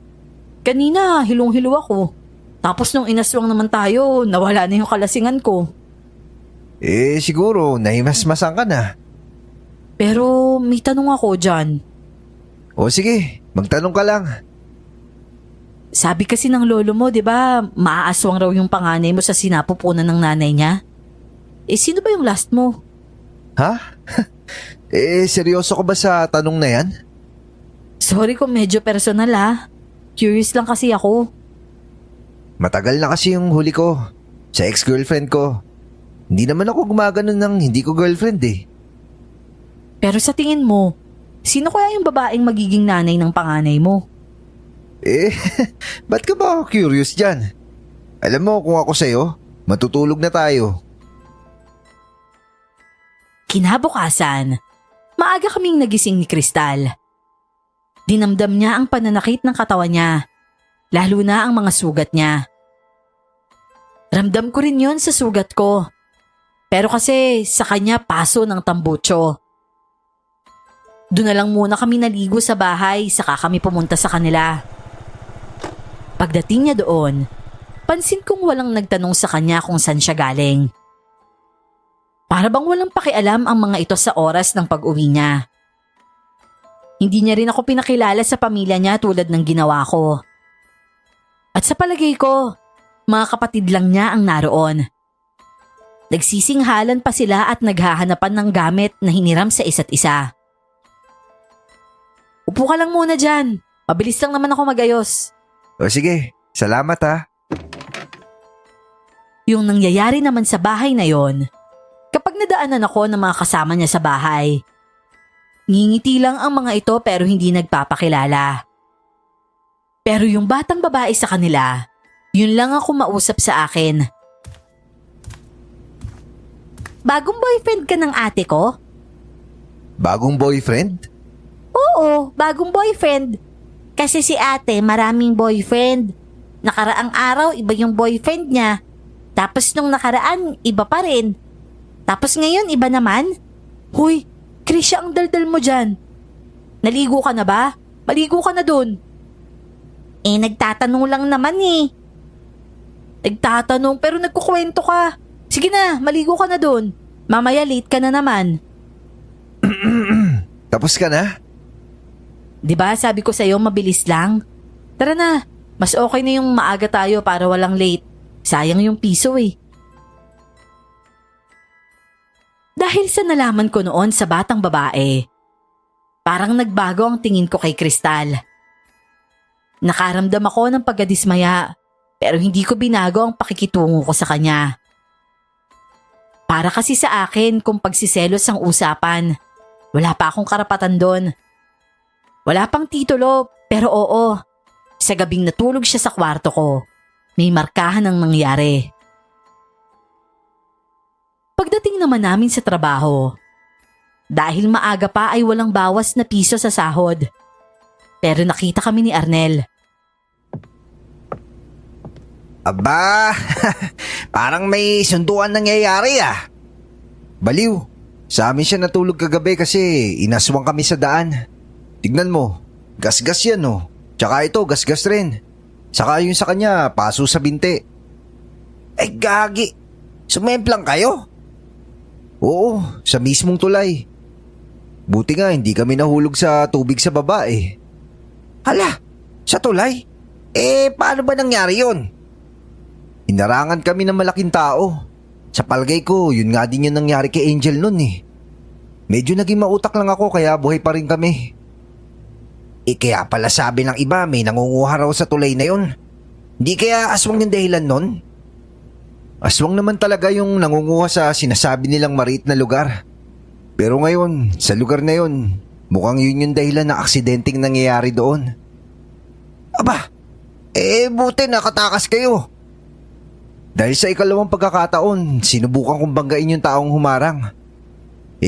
Kanina hilong-hilo ako. Tapos nung inaswang naman tayo, nawala na yung kalasingan ko. Siguro nahimasmasan ka na. Pero may tanong ako dyan. O sige, magtanong ka lang. Sabi kasi ng lolo mo, di ba, maaaswang raw yung panganay mo sa sinapupunan ng nanay niya? Sino ba yung last mo? Ha? Seryoso ka ba sa tanong na yan? Sorry kung medyo personal ah. Curious lang kasi ako. Matagal na kasi yung huli ko. Sa ex-girlfriend ko. Hindi naman ako gumagano ng hindi ko girlfriend eh. Pero sa tingin mo, Sino kaya yung babaeng magiging nanay ng panganay mo? Eh, ba't ka ba curious dyan? Alam mo kung ako sa'yo, matutulog na tayo. Kinabukasan, maaga kaming nagising ni Kristal. Dinamdam niya ang pananakit ng katawan niya, lalo na ang mga sugat niya. Ramdam ko rin yon sa sugat ko. Pero kasi sa kanya paso ng tambutso. Doon na lang muna kami naligo sa bahay saka kami pumunta sa kanila. Pagdating niya doon, pansin kong walang nagtanong sa kanya kung saan siya galing. Para bang walang pakialam ang mga ito sa oras ng pag-uwi niya. Hindi niya rin ako pinakilala sa pamilya niya tulad ng ginawa ko. At sa palagay ko, mga kapatid lang niya ang naroon. Nagsisinghalan pa sila at naghahanapan ng gamit na hiniram sa isa't isa. Upo ka lang muna dyan. Mabilis lang naman ako magayos. O sige, salamat ha. Yung nangyayari naman sa bahay na yon, kapag nadaanan ako ng mga kasama niya sa bahay, ngingiti lang ang mga ito pero hindi nagpapakilala. Pero yung batang babae sa kanila, yun lang ako mausap sa akin. Bagong boyfriend ka ng ate ko? Bagong boyfriend? Oo, bagong boyfriend. Kasi si ate maraming boyfriend. Nakaraang araw iba yung boyfriend niya. Tapos nung nakaraan iba pa rin. Tapos ngayon iba naman. Huy, Krisha ang daldal mo dyan. Naligo ka na ba? Maligo ka na dun. Eh nagtatanong lang naman eh. Nagtatanong pero nagkukwento ka. Sige na, maligo ka na dun. Mamaya late ka na naman. Tapos ka na? Diba sabi ko sa'yo mabilis lang? Tara na, mas okay na yung maaga tayo para walang late. Sayang yung piso eh. Dahil sa nalaman ko noon sa batang babae, parang nagbago ang tingin ko kay Kristal. Nakaramdam ako ng pagkadismaya pero hindi ko binago ang pakikitungo ko sa kanya. Para kasi sa akin kung pagsiselos ang usapan, wala pa akong karapatan doon. Wala pang titulo pero oo, sa gabing natulog siya sa kwarto ko, may markahan ang nangyari. Pagdating naman namin sa trabaho, dahil maaga pa ay walang bawas na piso sa sahod. Pero nakita kami ni Arnel. Aba, parang may sunduan nangyayari ah. Baliw, sa amin siya natulog kagabi kasi inaswang kami sa daan. Tignan mo, gasgas yan oh. Tsaka ito, gasgas rin. Saka yung sa kanya, paso sa binti. Eh gagi, sumemplang kayo? Oo, sa mismong tulay. Buti nga hindi kami nahulog sa tubig sa baba eh. Hala, sa tulay? Eh paano ba nangyari yun? Inarangan kami ng malaking tao. Sa palagay ko, yun nga din yung nangyari kay Angel nun eh. Medyo naging mautak lang ako kaya buhay pa rin kami. Eh kaya pala sabi ng iba may nangunguha raw sa tulay na yun. Hindi kaya aswang yung dahilan nun? Aswang naman talaga yung nangunguha sa sinasabi nilang maliit na lugar. Pero ngayon, sa lugar na yun, mukhang yun yung dahilan ng aksidenteng nangyayari doon. Aba, buti nakatakas kayo. Dahil sa ikalawang pagkakataon, sinubukan kong banggain yung taong humarang.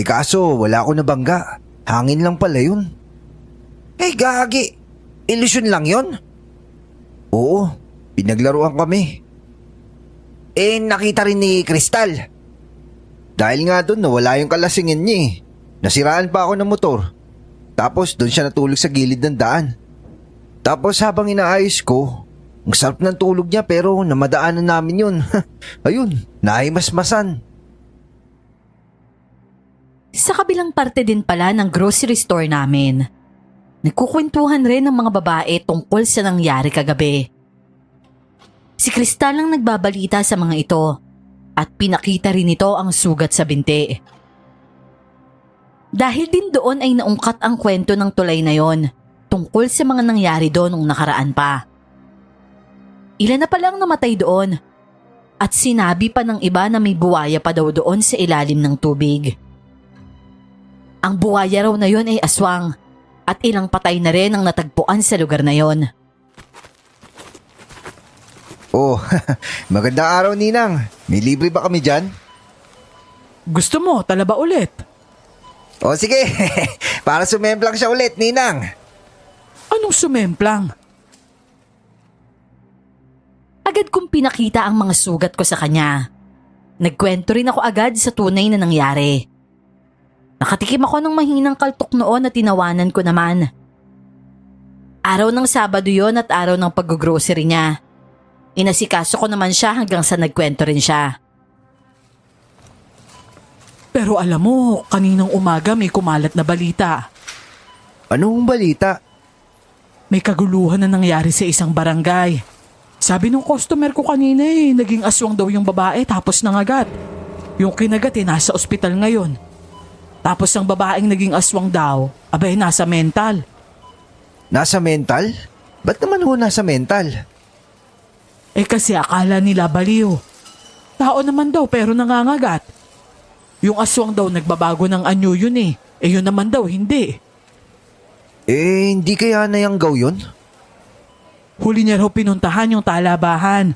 Kaso wala ako nabangga, hangin lang pala yun. Gagi, ilusyon lang yun? Oo, pinaglaruan kami. Nakita rin ni Kristal. Dahil nga doon nawala yung kalasingin niya eh. Nasiraan pa ako ng motor. Tapos doon siya natulog sa gilid ng daan. Tapos habang inaayos ko, ang sarap ng tulog niya pero namadaanan namin yun. Ayun, naimasmasan. Sa kabilang parte din pala ng grocery store namin, nagkukwentuhan rin ng mga babae tungkol sa nangyari kagabi. Si Kristal ang nagbabalita sa mga ito at pinakita rin nito ang sugat sa binti. Dahil din doon ay naungkat ang kwento ng tulay na yon tungkol sa mga nangyari doon nung nakaraan pa. Ilan na palang namatay doon at sinabi pa ng iba na may buwaya pa daw doon sa ilalim ng tubig. Ang buhaya raw na yon ay aswang at ilang patay na rin ang natagpuan sa lugar na yon. Oh, magandang araw, Ninang. May libre ba kami dyan? Gusto mo, talaba ulit? O sige, para sumemplang siya ulit, Ninang. Anong sumemplang? Agad kong pinakita ang mga sugat ko sa kanya. Nagkwento rin ako agad sa tunay na nangyari. Nakatikim ako ng mahinang kaltok noon at tinawanan ko naman. Araw ng Sabado yon at araw ng pag-grocery niya. Inasikaso ko naman siya hanggang sa nagkwento rin siya. Pero alam mo, kaninang umaga may kumalat na balita. Anong balita? May kaguluhan na nangyari sa isang barangay. Sabi nung customer ko kanina naging aswang daw yung babae tapos nangagat. Yung kinagat nasa ospital ngayon. Tapos ang babaeng naging aswang daw, nasa mental. Nasa mental? Ba't naman ho nasa mental? Kasi akala nila baliw. Tao naman daw pero nangangagat. Yung aswang daw nagbabago ng anyo yun yun naman daw hindi. Hindi kaya nayanggaw yun? Huli niya raw pinuntahan yung talabahan.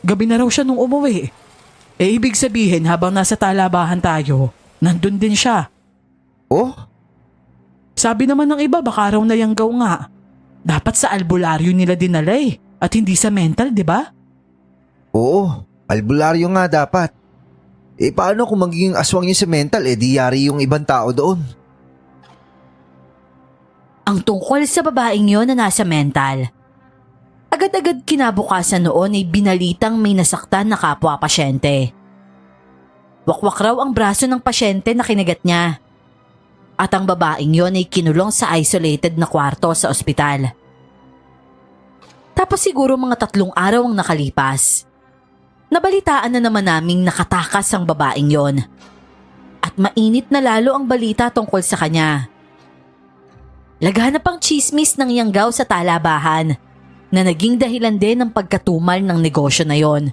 Gabi na raw siya nung umuwi. Ibig sabihin habang nasa talabahan tayo, nandun din siya. Oh? Sabi naman ng iba baka raw nayanggaw nga. Dapat sa albularyo nila dinala at hindi sa mental, di ba? Oo, albularyo nga dapat. Paano kung magiging aswang yung sa mental, di yari yung ibang tao doon? Ang tungkol sa babaeng yon na nasa mental. Agad-agad kinabukasan noon ay binalitang may nasaktan na kapwa-pasyente. Wakwak raw ang braso ng pasyente na kinagat niya. At ang babaeng yon ay kinulong sa isolated na kwarto sa ospital. Tapos siguro mga 3 araw ang nakalipas. Nabalitaan na naman naming nakatakas ang babaeng yon. At mainit na lalo ang balita tungkol sa kanya. Laganap ang chismis ng yanggaw sa talabahan na naging dahilan din ng pagkatumal ng negosyo na yon.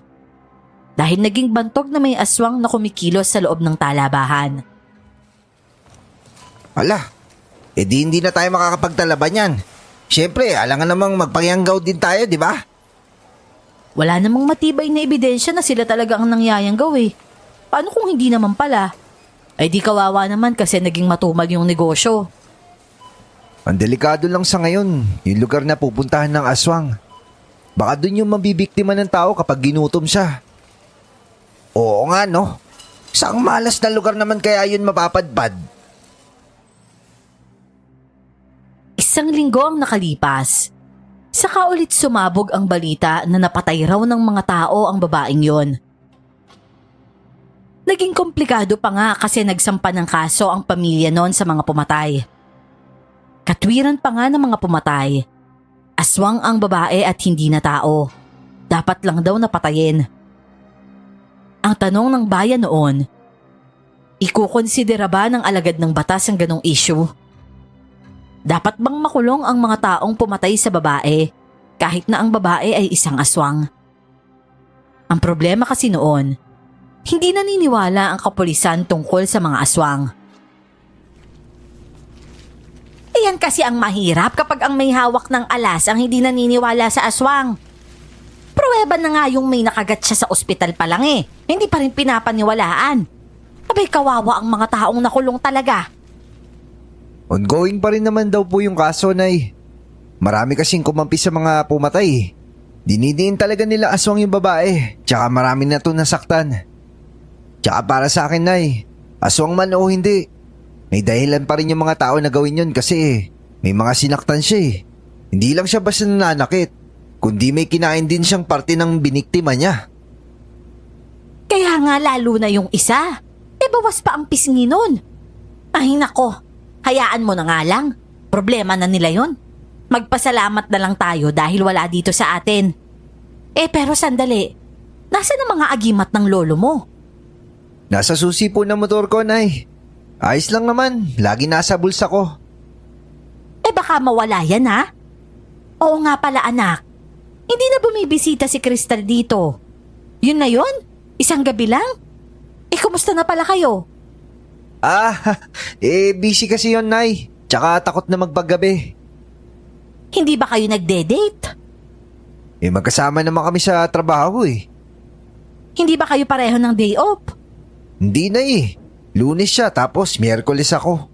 Dahil naging bantog na may aswang na kumikilos sa loob ng talabahan. Ala, di hindi na tayo makakapagtalaban yan. Siyempre, alangan namang magpangiyanggaw din tayo, di ba? Wala namang matibay na ebidensya na sila talaga ang nangyayanggaw Paano kung hindi naman pala? Di kawawa naman kasi naging matumal yung negosyo. Ang delikado lang sa ngayon, yung lugar na pupuntahan ng aswang. Baka dun yung mabibiktima ng tao kapag ginutom siya. Oo nga, no? Saang malas na lugar naman kaya yun mapapadpad? 1 linggo ang nakalipas. Saka ulit sumabog ang balita na napatay raw ng mga tao ang babaeng yon. Naging komplikado pa nga kasi nagsampa ng kaso ang pamilya noon sa mga pumatay. Katwiran pa nga ng mga pumatay. Aswang ang babae at hindi na tao. Dapat lang daw napatayin. Ang tanong ng bayan noon, ikukonsidera ba ng alagad ng batas ang ganong issue? Dapat bang makulong ang mga taong pumatay sa babae kahit na ang babae ay isang aswang? Ang problema kasi noon, hindi naniniwala ang kapulisan tungkol sa mga aswang. Iyan kasi ang mahirap kapag ang may hawak ng alas ang hindi naniniwala sa aswang. Pruweba na nga yung may nakagat siya sa ospital pa lang hindi pa rin pinapaniwalaan. Abay kawawa ang mga taong nakulong talaga. Ongoing pa rin naman daw po yung kaso, Nay. Marami kasing kumampi sa mga pumatay. Dinidiin talaga nila aswang yung babae, tsaka marami na to nasaktan. Tsaka para sa akin, Nay, aswang man o hindi, may dahilan pa rin yung mga tao na gawin yun kasi may mga sinaktan siya Hindi lang siya basta nananakit, kundi may kinain din siyang parte ng biniktima niya. Kaya nga lalo na yung isa. Bawas pa ang pisngi nun. Ay nako, hayaan mo na nga lang. Problema na nila yon. Magpasalamat na lang tayo dahil wala dito sa atin. Pero sandali, nasaan ang mga agimat ng lolo mo? Nasa susi po ng motor ko, Nay. Ayos lang naman, lagi nasa bulsa ko. Baka mawala yan ha? Oo nga pala anak, hindi na bumibisita si Crystal dito. Yun na yun? Isang gabi lang? Kumusta na pala kayo? Ah, busy kasi yon, Nay. Tsaka takot na magpaggabi. Hindi ba kayo nagde-date? Magkasama naman kami sa trabaho eh. Hindi ba kayo pareho ng day off? Hindi na eh. Lunes siya tapos Miyerkules ako.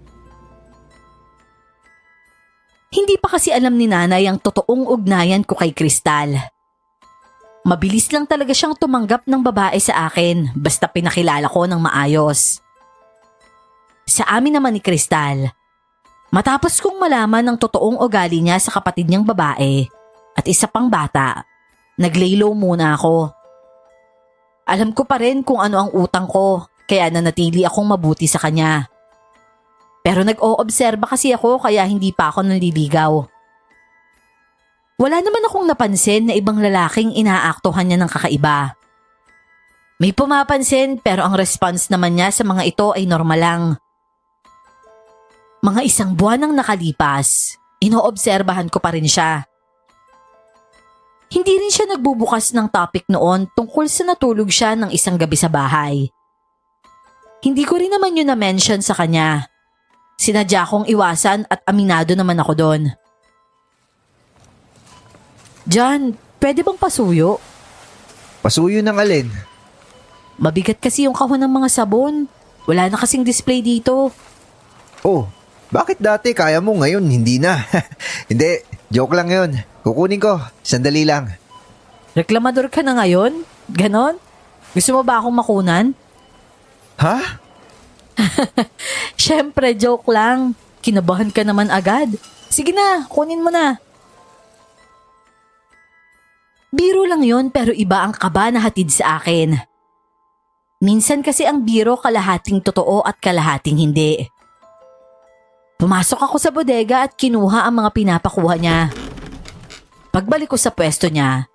Hindi pa kasi alam ni nanay ang totoong ugnayan ko kay Kristal. Mabilis lang talaga siyang tumanggap ng babae sa akin basta pinakilala ko ng maayos. Sa amin naman ni Kristal, matapos kong malaman ang totoong ugali niya sa kapatid niyang babae at isa pang bata, nag-lay low muna ako. Alam ko pa rin kung ano ang utang ko kaya nanatili akong mabuti sa kanya. Pero nag-o-obserba kasi ako kaya hindi pa ako naliligaw. Wala naman akong napansin na ibang lalaking inaaktuhan niya ng kakaiba. May pumapansin pero ang response naman niya sa mga ito ay normal lang. Mga 1 buwan nang nakalipas, inoobserbahan ko pa rin siya. Hindi rin siya nagbubukas ng topic noon tungkol sa natulog siya ng isang gabi sa bahay. Hindi ko rin naman yun na-mention sa kanya. Sinadya kong iwasan at aminado naman ako doon. John, pwede bang pasuyo? Pasuyo ng alin? Mabigat kasi yung kahon ng mga sabon. Wala na kasing display dito. Oh, bakit dati kaya mo ngayon hindi na? Hindi, joke lang yun. Kukunin ko, sandali lang. Reklamador ka na ngayon? Ganon? Gusto mo ba akong makunan? Ha? Syempre, joke lang. Kinabahan ka naman agad. Sige na, kunin mo na. Biro lang yon pero iba ang kaba na hatid sa akin. Minsan kasi ang biro kalahating totoo at kalahating hindi. Pumasok ako sa bodega at kinuha ang mga pinapakuha niya. Pagbalik ko sa pwesto niya,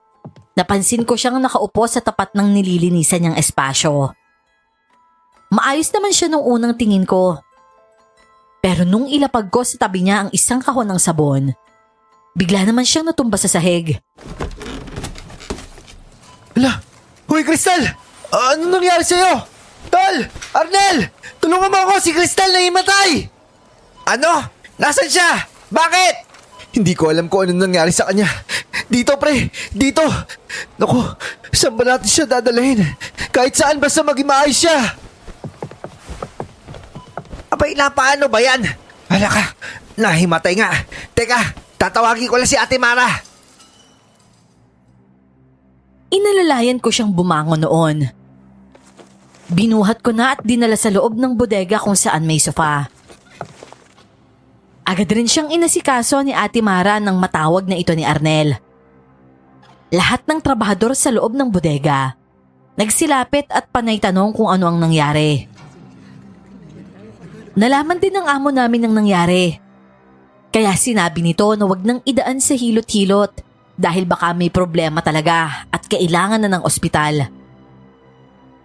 napansin ko siyang nakaupo sa tapat ng nililinisan niyang espasyo. Maayos naman siya nung unang tingin ko. Pero nung ilapag ko sa tabi niya ang isang kahon ng sabon, bigla naman siyang natumba sa sahig. Hala! Hoy, Kristal! Ano nangyari sa'yo? Tol! Arnel! Tulungan mo ako! Si Kristal na himatay! Ano? Nasaan siya? Bakit? Hindi ko alam kung ano nangyari sa kanya. Dito, pre! Dito! Naku, saan ba natin siya dadalhin? Kahit saan basta maging maayos siya! Abay, paano ba yan? Hala ka, nahimatay nga. Teka, tatawagin ko lang si Ate Mara. Inalalayan ko siyang bumangon noon. Binuhat ko na at dinala sa loob ng bodega kung saan may sofa. Agad rin siyang inasikaso ni Ate Mara nang matawag na ito ni Arnel. Lahat ng trabahador sa loob ng bodega nagsilapit at panay tanong kung ano ang nangyari. Nalaman din ng amo namin ang nangyari. Kaya sinabi nito na wag nang idaan sa hilot-hilot dahil baka may problema talaga at kailangan na ng ospital.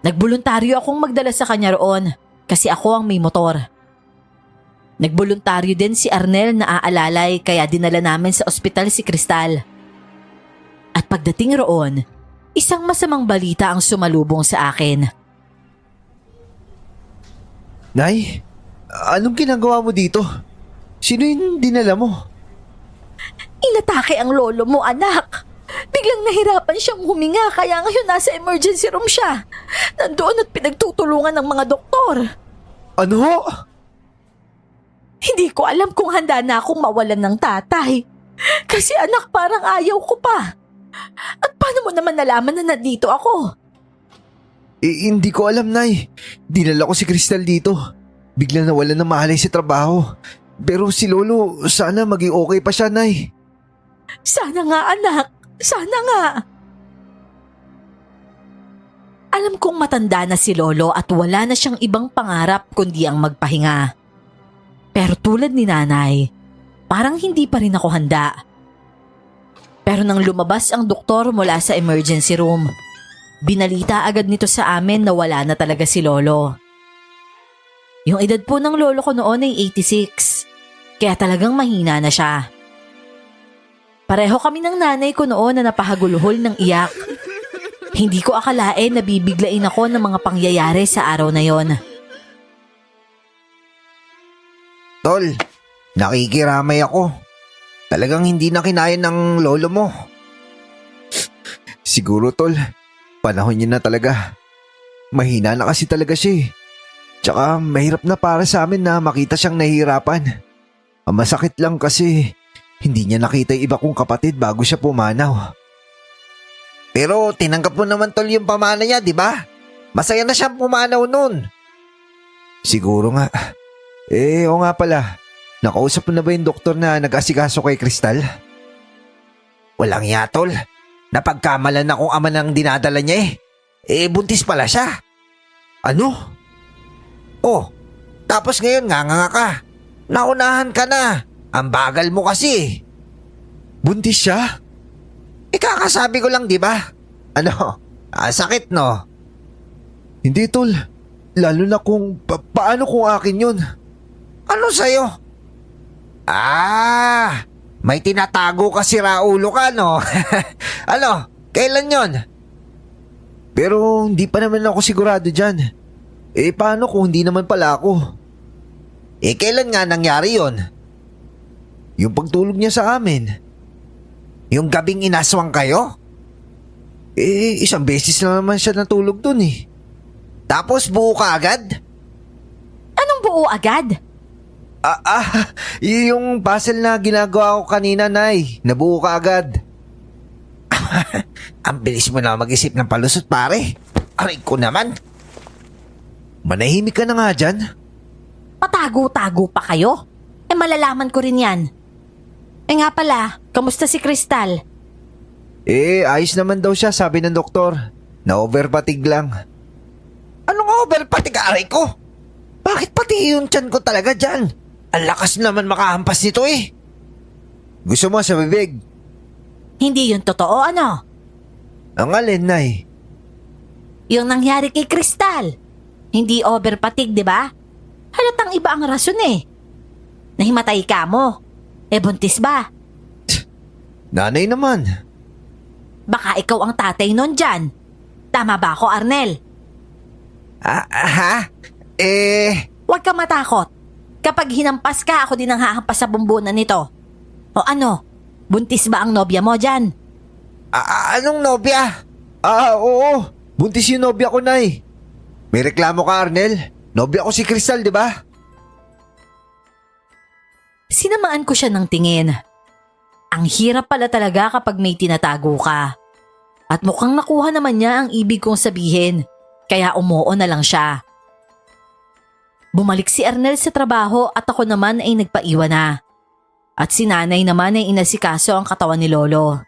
Nagboluntaryo akong magdala sa kanya roon kasi ako ang may motor. Nagboluntaryo din si Arnel na aalalay kaya dinala namin sa ospital si Kristal. At pagdating roon, isang masamang balita ang sumalubong sa akin. Nay, anong ginagawa mo dito? Sino yung dinala mo? Inatake ang lolo mo, anak. Biglang nahirapan siyang huminga kaya ngayon nasa emergency room siya. Nandoon at pinagtutulungan ng mga doktor. Ano? Hindi ko alam kung handa na akong mawalan ng tatay. Kasi anak, parang ayaw ko pa. At paano mo naman nalaman na nandito ako? Hindi ko alam, Nay. Dinala ko si Kristal dito. Biglang nawalan ng mahalay sa trabaho. Pero si Lolo, sana maging okay pa siya, Nay. Sana nga, anak. Sana nga. Alam kong matanda na si Lolo at wala na siyang ibang pangarap kundi ang magpahinga. Pero tulad ni nanay, parang hindi pa rin ako handa. Pero nang lumabas ang doktor mula sa emergency room, binalita agad nito sa amin na wala na talaga si Lolo. Yung edad po ng lolo ko noon ay 86, kaya talagang mahina na siya. Pareho kami ng nanay ko noon na napahagulhol ng iyak. Hindi ko akalain na bibiglain ako ng mga pangyayari sa araw na yon. Tol, nakikiramay ako. Talagang hindi na kinaya ng lolo mo. Siguro, Tol. Panahon niya na talaga. Mahina na kasi talaga siya eh. Tsaka mahirap na para sa amin na makita siyang nahihirapan. Ang masakit lang kasi hindi niya nakita yung iba kong kapatid bago siya pumanaw. Pero tinanggap mo naman, Tol, yung pamana niya, di ba? Masaya na siyang pumanaw nun. Siguro nga. O nga pala. Nakausap mo na ba yung doktor na nag-asikaso kay Crystal? Walang ya, Tol. Napagkamalan akong ama ng dinadala niya eh. Buntis pala siya. Ano? Oh, tapos ngayon nga ka. Naunahan ka na. Ang bagal mo kasi. Buntis siya? Kakasabi ko lang, di ba? Ano? Sakit, no? Hindi, Tol. Lalo na kung paano kung akin yun? Ano sa'yo? May tinatago ka si Raulo ka, no? Ano? Kailan yon? Pero hindi pa naman ako sigurado dyan. Paano kung hindi naman pala ako? Kailan nga nangyari yon? Yung pagtulog niya sa amin. Yung gabing inaswang kayo? Isang beses na naman siya natulog dun eh. Tapos buo ka agad? Anong buo agad? Yung puzzle na ginagawa ko kanina, Nay. Nabuo ka agad. Ang bilis mo na mag-isip ng palusot, pare. Aray ko naman. Manahimik ka na nga dyan. Patago-tago pa kayo? Malalaman ko rin yan. Nga pala, kamusta si Crystal? Ayos naman daw siya, sabi ng doktor. Na-overpatig lang. Anong overpatig, aray ko? Bakit pati yung tiyan ko talaga dyan? Ang lakas naman makahampas nito eh. Gusto mo sa bibig? Hindi yun totoo, ano? Ang alin, Nay? Yung nangyari kay Crystal. Hindi overpatig, di ba? Halatang iba ang rason eh. Nahimatay ka mo. Buntis ba? Nanay naman. Baka ikaw ang tatay nun dyan. Tama ba ako, Arnel? Huwag ka matakot. Kapag hinampas ka, ako din ang hahampas sa bumbunan nito. O ano? Buntis ba ang nobya mo dyan? Anong nobya? Oo. Buntis yung nobya ko, Nay. May reklamo ka, Arnel? Nobya ko si Crystal, di ba? Sinamaan ko siya ng tingin. Ang hirap pala talaga kapag may tinatago ka. At mukhang nakuha naman niya ang ibig kong sabihin, kaya umuo na lang siya. Bumalik si Arnel sa trabaho at ako naman ay nagpaiwan na. At si nanay naman ay inasikaso ang katawan ni Lolo.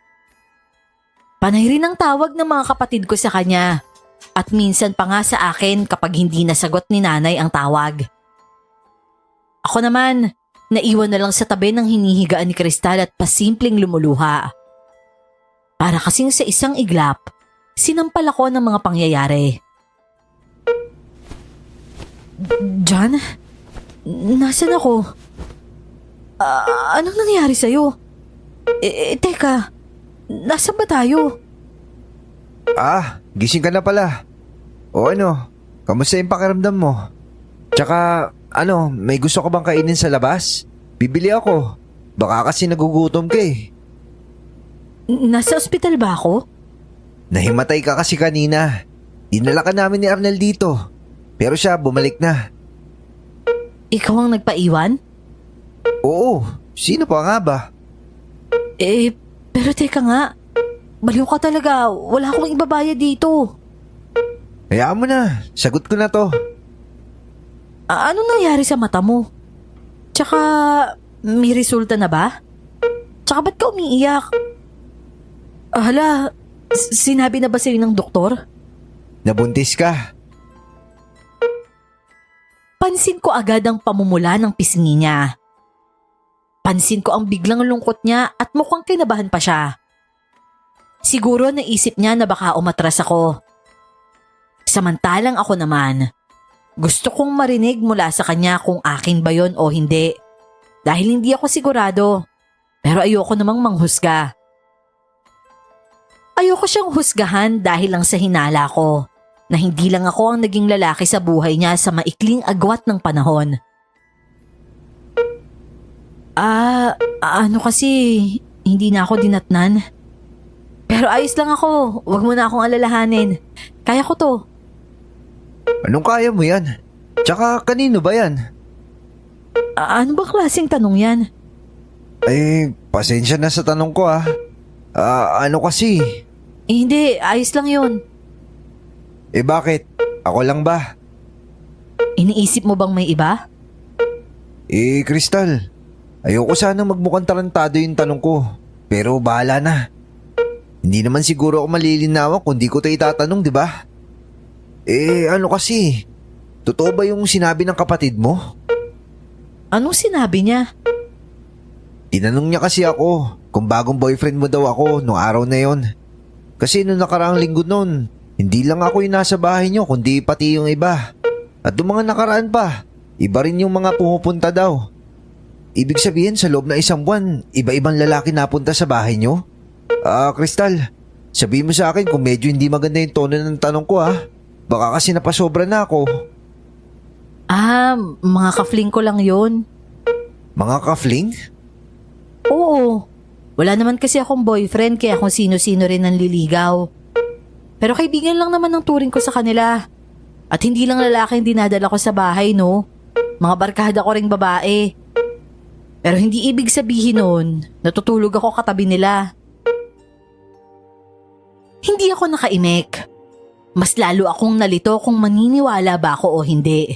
Panay rin ang tawag ng mga kapatid ko sa kanya. At minsan pa nga sa akin kapag hindi nasagot ni nanay ang tawag. Ako naman, naiwan na lang sa tabi ng hinihigaan ni Crystal at pasimpleng lumuluha. Para kasing sa isang iglap, sinampal ako ng mga pangyayari. John? Nasaan ako? Anong nangyari sa'yo? Teka, nasaan ba tayo? Gising ka na pala. O ano, kamusta yung pakiramdam mo? Tsaka, may gusto ka bang kainin sa labas? Bibili ako. Baka kasi nagugutom ka eh. Nasa ospital ba ako? Nahimatay ka kasi kanina. Dinala ka namin ni Arnel dito. Pero siya, bumalik na. Ikaw ang nagpaiwan? Oo, sino pa nga ba? Pero teka nga. Baliw ka talaga. Wala akong ibabayad dito. Hayaan mo na, sagot ko na to. Ano nangyari sa mata mo? Tsaka, may resulta na ba? Tsaka ba't ka umiiyak? Hala, sinabi na ba sa'yo ng doktor? Nabuntis ka. Pansin ko agad ang pamumula ng pisngi niya. Pansin ko ang biglang lungkot niya at mukhang kinabahan pa siya. Siguro naisip niya na baka umatras ako. Samantalang ako naman, gusto kong marinig mula sa kanya kung akin ba yon o hindi. Dahil hindi ako sigurado, pero ayoko namang manghusga. Ayoko siyang husgahan dahil lang sa hinala ko, na hindi lang ako ang naging lalaki sa buhay niya sa maikling agwat ng panahon. Ano kasi, hindi na ako dinatnan. Pero ayos lang ako, wag mo na akong alalahanin. Kaya ko to. Anong kaya mo yan? Tsaka kanino ba yan? Ano ba klaseng tanong yan? Pasensya na sa tanong ko ano kasi? Hindi, ayos lang yun. Bakit? Ako lang ba? Iniisip mo bang may iba? Crystal, ayoko sana magmukhang tarantado yung tanong ko. Pero bahala na. Hindi naman siguro ako malilinawan kung di ko tayo itatanong, di ba? Ano kasi? Totoo ba yung sinabi ng kapatid mo? Anong sinabi niya? Tinanong niya kasi ako kung bagong boyfriend mo daw ako noong araw na yon. Kasi noong nakaraang linggo noon, hindi lang ako yung nasa bahay niyo kundi pati yung iba. At yung mga nakaraan pa, iba rin yung mga pumupunta daw. Ibig sabihin sa loob ng isang buwan, iba-ibang lalaki napunta sa bahay niyo? Crystal, sabihin mo sa akin kung medyo hindi maganda yung tono ng tanong ko Baka kasi napasobra na ako. Mga kafling ko lang yun. Mga kafling? Oo. Wala naman kasi akong boyfriend kaya kung sino-sino rin ang liligaw. Pero kaibigan lang naman ang turing ko sa kanila. At hindi lang lalaki ang dinadala ko sa bahay, no? Mga barkada ko ring babae. Pero hindi ibig sabihin nun, natutulog ako katabi nila. Hindi ako nakaimek. Mas lalo akong nalito kung maniniwala ba ako o hindi.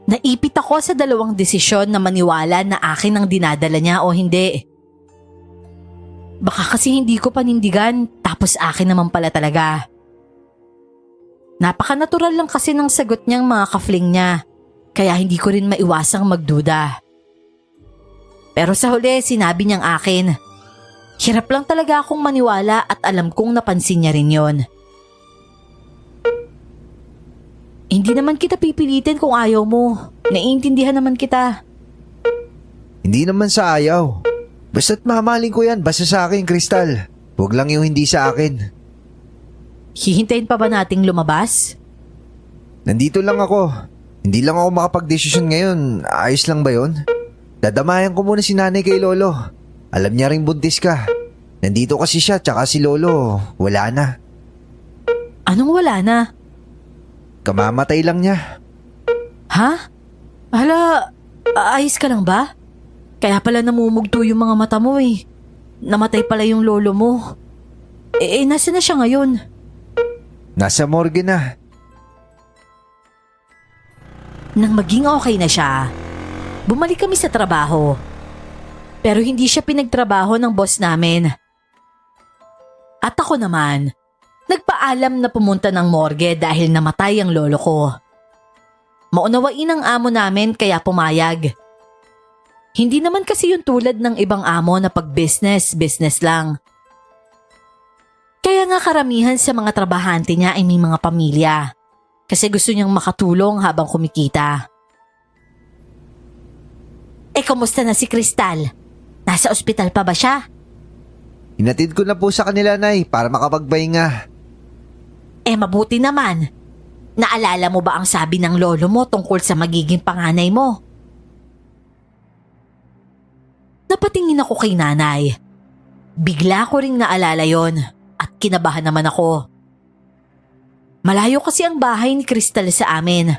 Naipit ako sa dalawang desisyon na maniwala na akin ang dinadala niya o hindi. Baka kasi hindi ko panindigan tapos akin naman pala talaga. Napaka-natural lang kasi ng sagot niyang mga kafling niya, kaya hindi ko rin maiwasang magduda. Pero sa huli, sinabi niyang akin. Hirap lang talaga akong maniwala at alam kong napansin niya rin yon. Hindi naman kita pipilitin kung ayaw mo. Naiintindihan naman kita. Hindi naman sa ayaw. Basta't mamahalin ko yan, basta sa akin, Crystal. Huwag lang yung hindi sa akin. Hihintayin pa ba nating lumabas? Nandito lang ako. Hindi lang ako makapag-desisyon ngayon. Ayos lang ba yun? Dadamayan ko muna si nanay kay lolo. Alam niya ring buntis ka. Nandito kasi siya tsaka si lolo. Wala na. Anong wala na? Kamamatay lang niya. Ha? Hala, ayos ka lang ba? Kaya pala namumugto yung mga mata mo eh. Namatay pala yung lolo mo. Nasa na siya ngayon? Nasa morgue na. Nang maging okay na siya, bumalik kami sa trabaho. Pero hindi siya pinagtrabaho ng boss namin. At ako naman, nagpaalam na pumunta ng morgue dahil namatay ang lolo ko. Maunawain ang amo namin kaya pumayag. Hindi naman kasi yung tulad ng ibang amo na pag business lang. Kaya nga karamihan sa mga trabahante niya ay may mga pamilya. Kasi gusto niyang makatulong habang kumikita. Kumusta na si Crystal? Nasa ospital pa ba siya? Hinatid ko na po sa kanila, Nay, para makapagpahinga. Mabuti naman. Naalala mo ba ang sabi ng lolo mo tungkol sa magiging panganay mo? Napatingin ako kay nanay. Bigla ko ring naalala yon at kinabahan naman ako. Malayo kasi ang bahay ni Crystal sa amin.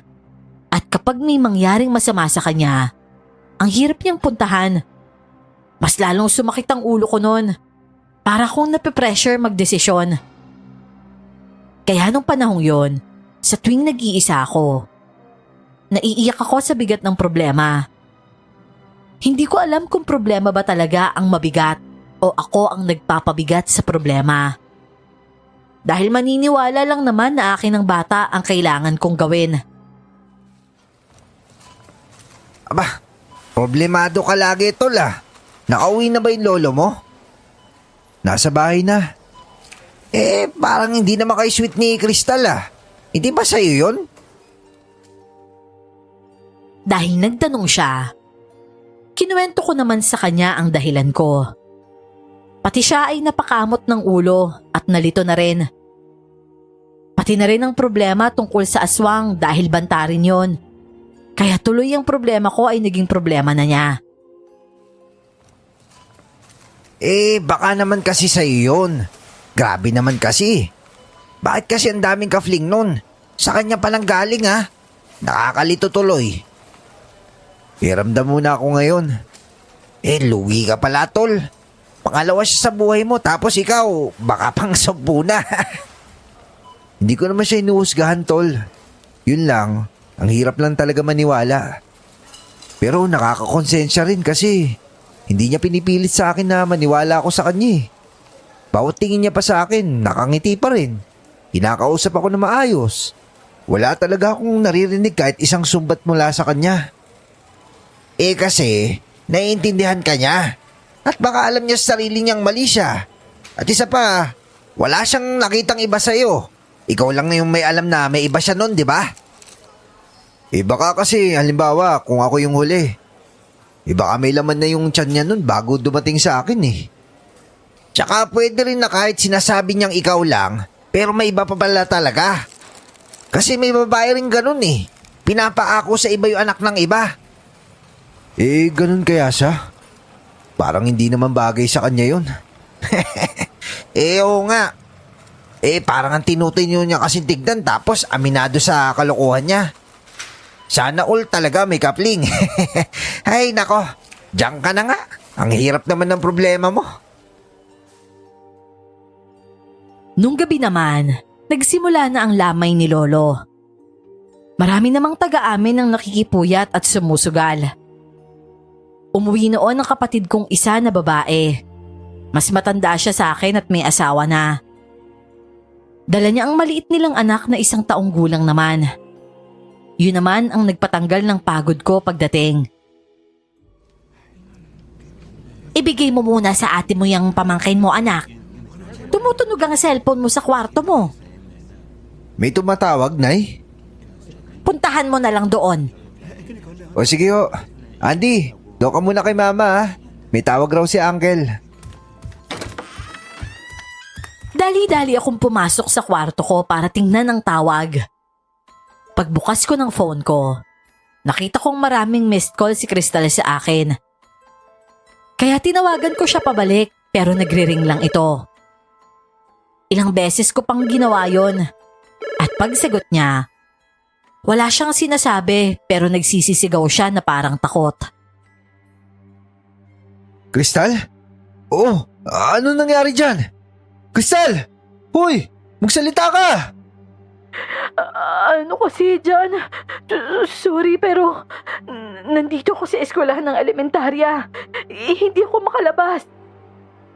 At kapag may mangyaring masama sa kanya, ang hirap niyang puntahan. Mas lalong sumakit ang ulo ko noon. Para akong nape-pressure magdesisyon. Kaya nung panahong yon, sa tuwing nag-iisa ako, naiiyak ako sa bigat ng problema. Hindi ko alam kung problema ba talaga ang mabigat o ako ang nagpapabigat sa problema. Dahil maniniwala lang naman na akin ng bata ang kailangan kong gawin. Aba, problemado ka lagi, tol Nakauwi na ba yung lolo mo? Nasa bahay na. Parang hindi naman kayo sweet ni Crystal Hindi ba sa'yo yun? Dahil nagtanong siya, kinuwento ko naman sa kanya ang dahilan ko. Pati siya ay napakamot ng ulo at nalito na rin. Pati na rin ang problema tungkol sa aswang dahil banta rin yun. Kaya tuloy ang problema ko ay naging problema na niya. Baka naman kasi sa'yo yun. Grabe naman kasi. Bakit kasi ang daming ka-fling nun? Sa kanya palang galing ha. Nakakalito tuloy. Ramdam muna ako ngayon. Lugi ka pala tol. Pangalawa siya sa buhay mo tapos ikaw baka pang 10 na. Hindi ko naman siya inuusgahan tol. Yun lang, ang hirap lang talaga maniwala. Pero nakakakonsensya rin kasi hindi niya pinipilit sa akin na maniwala ako sa kanya. Bawat tingin niya pa sa akin, nakangiti pa rin. Kinakausap ako na maayos. Wala talaga akong naririnig kahit isang sumbat mula sa kanya. Kasi, naiintindihan ka niya. At baka alam niya sa sarili niyang mali siya. At isa pa, wala siyang nakitang iba sa'yo. Ikaw lang na yung may alam na may iba siya nun, di ba? Baka kasi, halimbawa, kung ako yung huli. Baka may laman na yung tiyan niya nun bago dumating sa akin Tsaka pwede rin na kahit sinasabi niyang ikaw lang, pero may iba pa pala talaga. Kasi may babae rin ganun Pinapaako sa iba yung anak ng iba. Ganun kaya siya? Parang hindi naman bagay sa kanya yun. Oo nga. Parang ang tinutinyo niya kasi tignan tapos aminado sa kalokohan niya. Sana all talaga may kapling. Ay nako, diyan ka na nga. Ang hirap naman ng problema mo. Nung gabi naman, nagsimula na ang lamay ni Lolo. Marami namang taga-amin ang nakikipuyat at sumusugal. Umuwi noon ang kapatid kong isa na babae. Mas matanda siya sa akin at may asawa na. Dala niya ang maliit nilang anak na 1 taong gulang naman. Yun naman ang nagpatanggal ng pagod ko pagdating. Ibigay mo muna sa ate mo yung pamangkin mo, anak. Tumutunog ang cellphone mo sa kwarto mo. May tumatawag, Nay? Puntahan mo na lang doon. O sige ho. Andy, doon ka muna kay Mama ha. May tawag raw si Uncle. Dali-dali akong pumasok sa kwarto ko para tingnan ang tawag. Pagbukas ko ng phone ko, nakita kong maraming missed call si Crystal sa akin. Kaya tinawagan ko siya pabalik pero nagre-ring lang ito. Ilang beses ko pang ginawa yon. At pagsagot niya, wala siyang sinasabi pero nagsisisigaw siya na parang takot. Crystal? Oo, ano nangyari dyan? Crystal! Hoy! Magsalita ka! Ano kasi dyan? Sorry pero nandito ako sa eskwelahan ng elementarya. Hindi ako makalabas.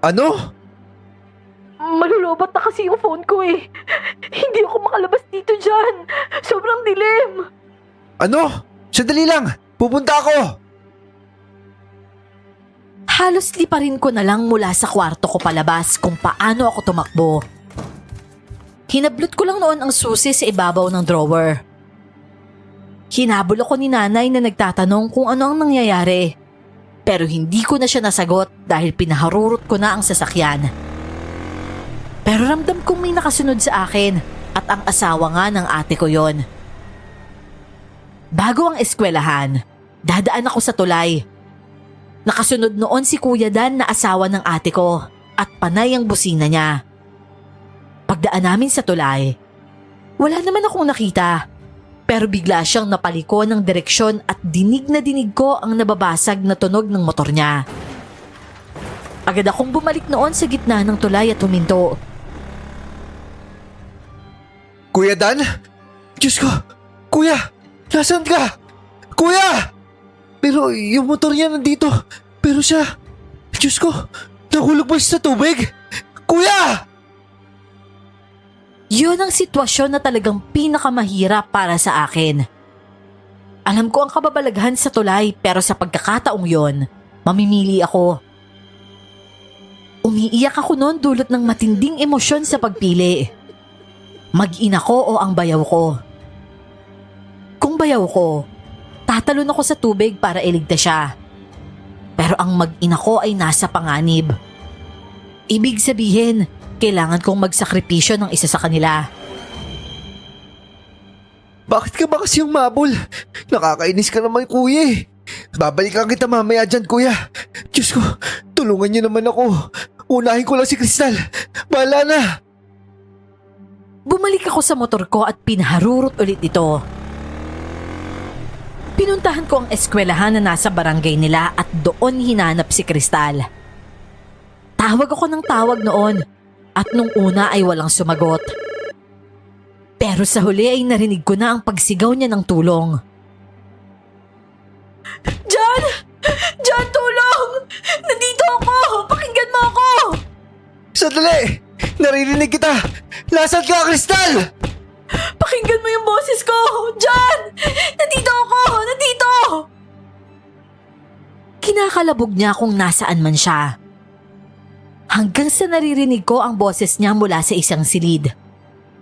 Ano? Malulobot na kasi yung phone ko Hindi ako makalabas dito dyan. Sobrang dilim. Ano? Sandali lang! Pupunta ako! Halos liparin ko na lang mula sa kwarto ko palabas kung paano ako tumakbo. Hinablot ko lang noon ang susi sa ibabaw ng drawer. Hinabol ako ni nanay na nagtatanong kung ano ang nangyayari. Pero hindi ko na siya nasagot dahil pinaharurot ko na ang sasakyan. Pero ramdam kong may nakasunod sa akin at ang asawa nga ng ate ko yon. Bago ang eskwelahan, dadaan ako sa tulay. Nakasunod noon si Kuya Dan na asawa ng ate ko at panay ang busina niya. Pagdaan namin sa tulay, wala naman akong nakita. Pero bigla siyang napaliko ng direksyon at dinig na dinig ko ang nababasag na tunog ng motor niya. Agad akong bumalik noon sa gitna ng tulay at huminto. Kuya Dan? Diyos ko! Kuya! Nasaan ka? Kuya! Pero yung motor niya nandito. Pero siya... Diyos ko! Nahulog ba siya sa tubig? Kuya! Yun ang sitwasyon na talagang pinakamahirap para sa akin. Alam ko ang kababalaghan sa tulay pero sa pagkakataong yon, mamimili ako. Umiiyak ako noon dulot ng matinding emosyon sa pagpili. Mag-ina ko o ang bayaw ko? Kung bayaw ko, tatalon ako sa tubig para iligtas siya. Pero ang mag-ina ko ay nasa panganib. Ibig sabihin, kailangan kong magsakripisyo ng isa sa kanila. Bakit ka ba kasi yung mabol? Nakakainis ka naman kuya Babalikan kita mamaya dyan kuya. Diyos ko, Tulungan niyo naman ako. Unahin ko lang si Crystal. Bahala na. Bumalik ako sa motor ko at pinaharurot ulit ito. Pinuntahan ko ang eskwelahan na nasa barangay nila at doon hinanap si Crystal. Tawag ako ng tawag noon at nung una ay walang sumagot. Pero sa huli ay narinig ko na ang pagsigaw niya ng tulong. John! John, tulong! Nandito ako! Pakinggan mo ako! Sandali! Naririnig kita! Nasaan ka, Crystal? Pakinggan mo yung boses ko! John! Nandito ako! Nandito! Kinakalabog niya kung nasaan man siya. Hanggang sa naririnig ko ang boses niya mula sa isang silid.